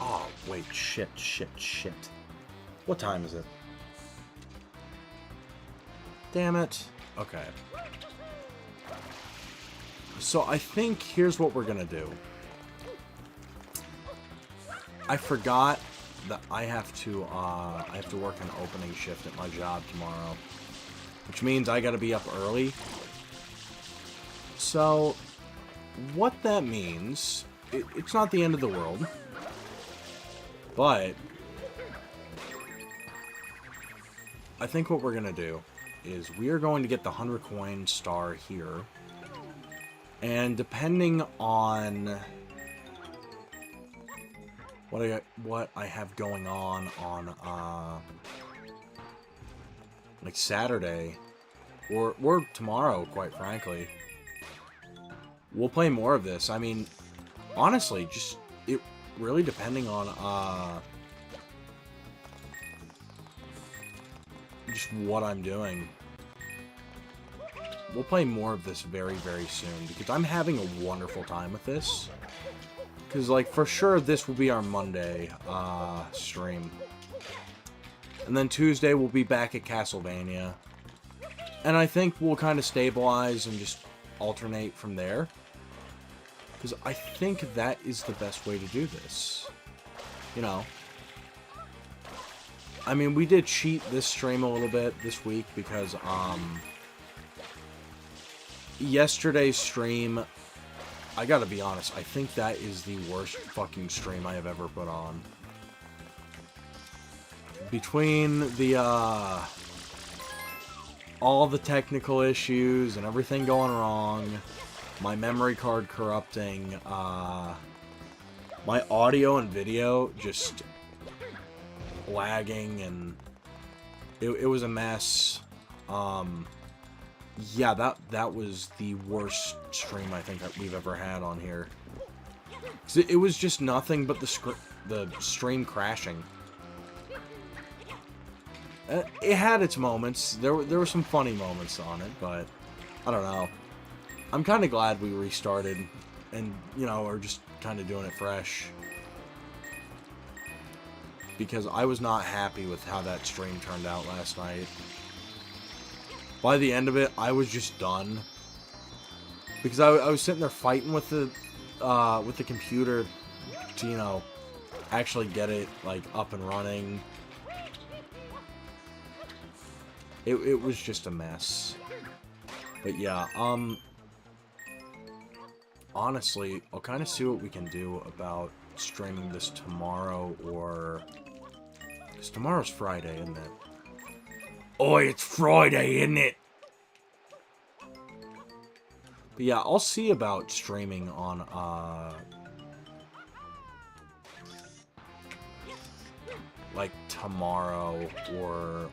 Oh, wait, shit. What time is it? Damn it. Okay. So I think here's what we're gonna do. I forgot that I have to work an opening shift at my job tomorrow, which means I gotta be up early. So, what that means, it's not the end of the world, but I think what we're gonna do is we are going to get the 100 coin star here, and depending on what I have going on like Saturday or tomorrow, quite frankly, we'll play more of this. I mean, honestly, just it really depending on just what I'm doing. We'll play more of this very, very soon because I'm having a wonderful time with this. Because, like, for sure, this will be our Monday stream. And then Tuesday, we'll be back at Castlevania. And I think we'll kind of stabilize and just alternate from there. Because I think that is the best way to do this. You know. I mean, we did cheat this stream a little bit this week because, yesterday's stream... I gotta be honest, I think that is the worst fucking stream I have ever put on. Between the, all the technical issues and everything going wrong, my memory card corrupting, my audio and video just lagging, and it was a mess. Yeah, that was the worst stream I think that we've ever had on here. It was just nothing but the stream crashing. It had its moments. There were some funny moments on it, but I don't know. I'm kind of glad we restarted and, you know, are just kind of doing it fresh. Because I was not happy with how that stream turned out last night. By the end of it, I was just done. Because I was sitting there fighting with the computer to, you know, actually get it, like, up and running. It was just a mess. But yeah, honestly, I'll kind of see what we can do about streaming this tomorrow, or... Because tomorrow's Friday, isn't it? Oh, it's Friday, isn't it? But yeah, I'll see about streaming on, like, tomorrow or,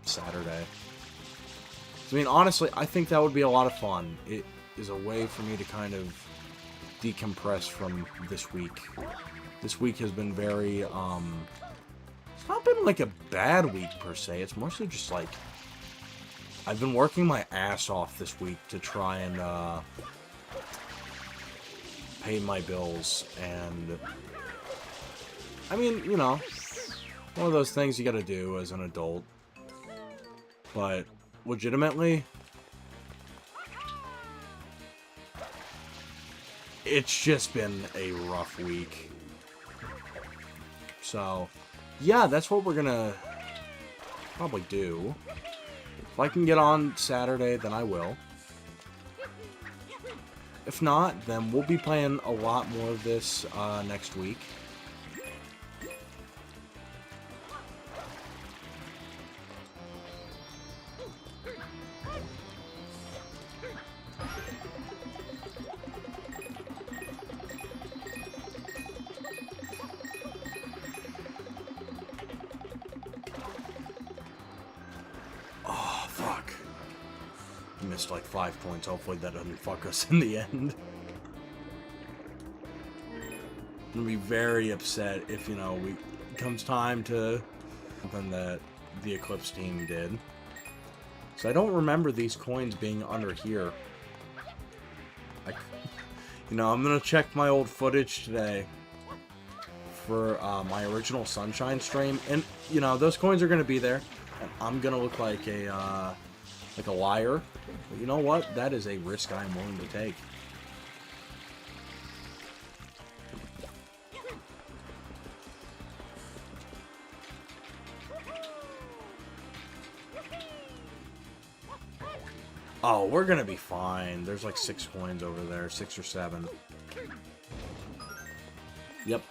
Saturday. I mean, honestly, I think that would be a lot of fun. It is a way for me to kind of decompress from this week. This week has been very, it's not been like a bad week per se. It's mostly just like, I've been working my ass off this week to try and, pay my bills, and, I mean, you know, one of those things you gotta do as an adult. But, legitimately, it's just been a rough week. So, yeah, that's what we're gonna probably do. If I can get on Saturday, then I will. If not, then we'll be playing a lot more of this next week. Missed like 5 points. Hopefully that doesn't fuck us in the end. I'm gonna be very upset if, you know, it comes time to something that the Eclipse team did. So I don't remember these coins being under here. You know, I'm gonna check my old footage today for my original Sunshine stream, and you know, those coins are gonna be there, and I'm gonna look like a liar. But you know what? That is a risk I'm willing to take. Oh, we're gonna be fine. There's like 6 coins over there. 6 or 7. Yep.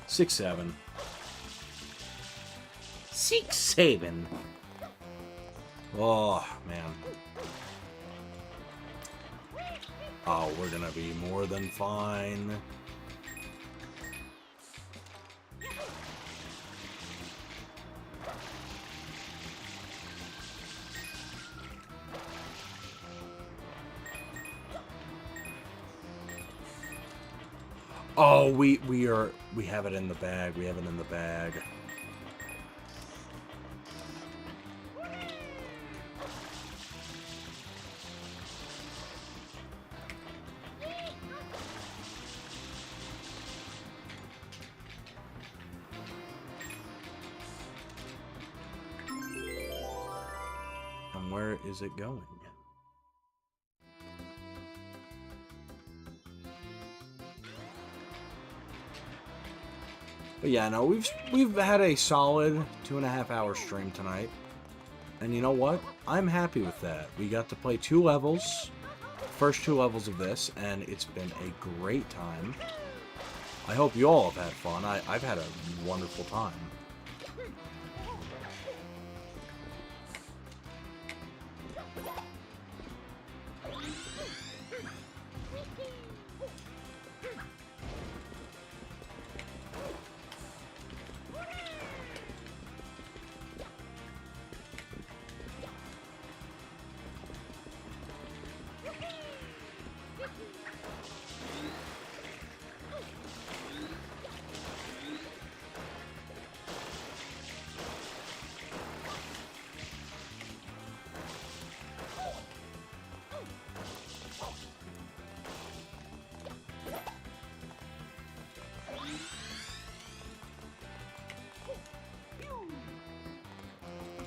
Six, 7. 6, 7. Oh, man. Oh, we're gonna be more than fine. Oh, we have it in the bag. We have it in the bag. And where is it going? But yeah, no, we've had a solid 2.5 hour stream tonight. And you know what? I'm happy with that. We got to play 2 levels. First 2 levels of this, and it's been a great time. I hope you all have had fun. I've had a wonderful time.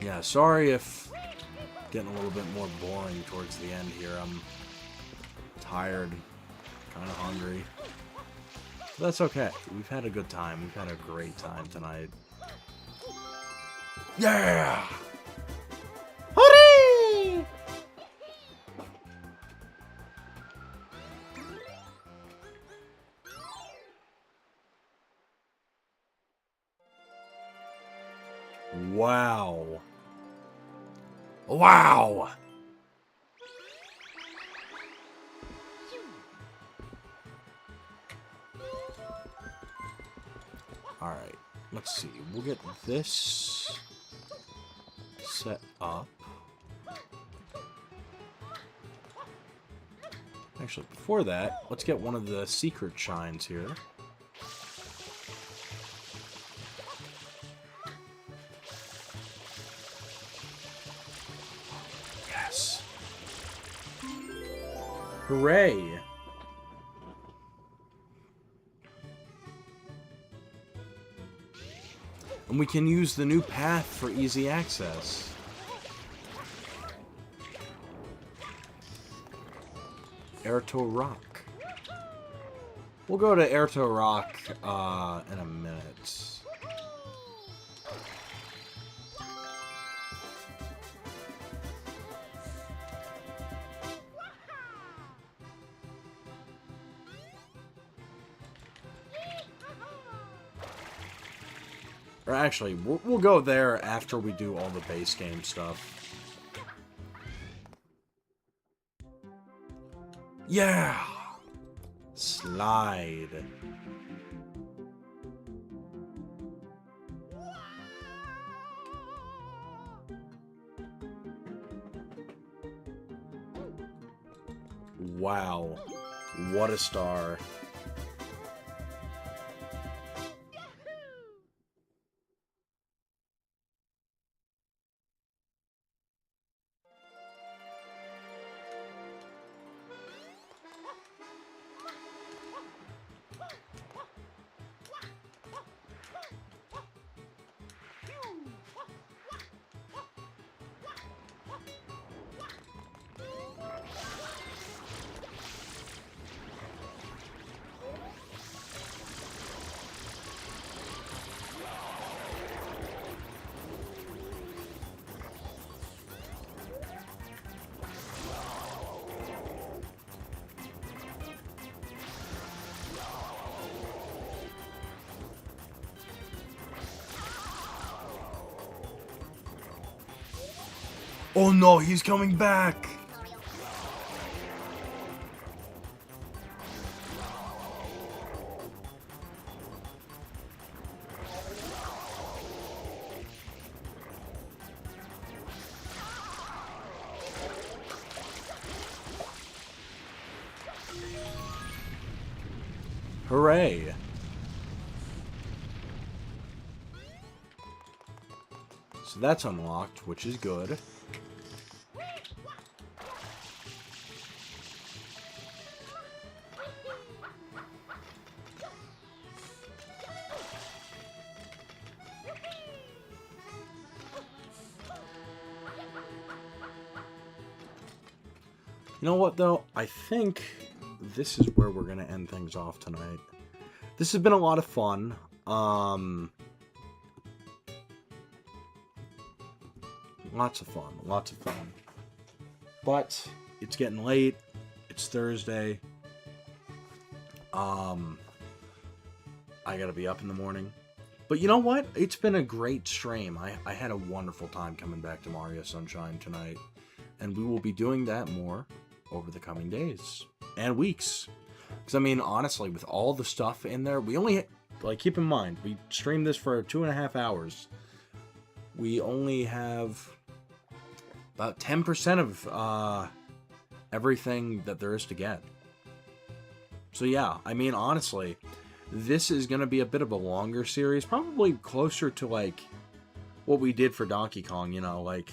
Yeah, sorry if getting a little bit more boring towards the end here. I'm tired, kind of hungry. But that's okay. We've had a good time. We've had a great time tonight. Yeah! Hooray! Wow. Wow! Alright, let's see. We'll get this set up. Actually, before that, let's get one of the secret shines here. Yes. Hooray! And we can use the new path for easy access. Erto Rock. We'll go to Erto Rock in a minute. Or actually, we'll go there after we do all the base game stuff. Yeah! Slide. Wow. What a star. Oh no, he's coming back! Hooray! So that's unlocked, which is good. You know what, though? I think this is where we're going to end things off tonight. This has been a lot of fun. Lots of fun. Lots of fun. But it's getting late. It's Thursday. I gotta be up in the morning. But you know what? It's been a great stream. I had a wonderful time coming back to Mario Sunshine tonight. And we will be doing that more over the coming days and weeks. Because, I mean, honestly, with all the stuff in there, we only, like, keep in mind, we streamed this for 2.5 hours. We only have about 10% of everything that there is to get. So, yeah, I mean, honestly, this is going to be a bit of a longer series, probably closer to, like, what we did for Donkey Kong, you know, like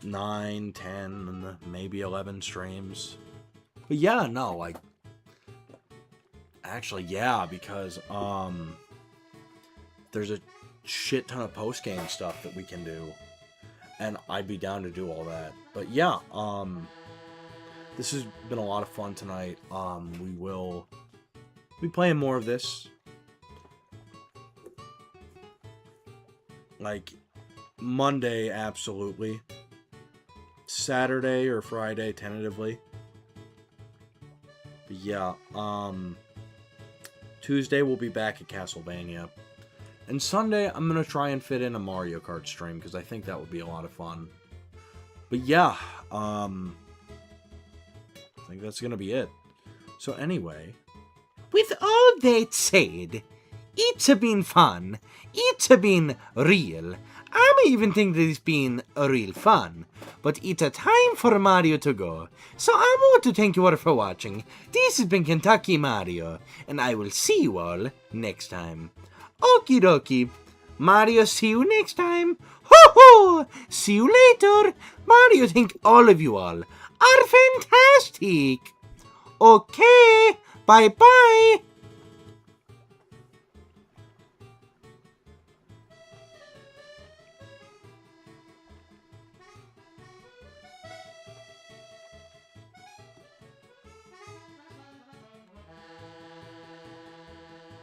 9, 10, maybe 11 streams. But yeah, no, like, actually, yeah, because, there's a shit ton of post-game stuff that we can do. And I'd be down to do all that. But yeah, this has been a lot of fun tonight. We will be playing more of this. Like, Monday, absolutely. Saturday or Friday, tentatively. But yeah, Tuesday we'll be back at Castlevania. And Sunday, I'm going to try and fit in a Mario Kart stream, because I think that would be a lot of fun. But yeah, I think that's going to be it. So anyway, With all that said, it's been fun. It's been real. I even think that it's been a real fun. But it's a time for Mario to go. So I want to thank you all for watching. This has been Kentucky Mario. And I will see you all next time. Okie dokie. Mario, see you next time. Ho ho! See you later. Mario, think all of you all are fantastic. Okay. Bye bye.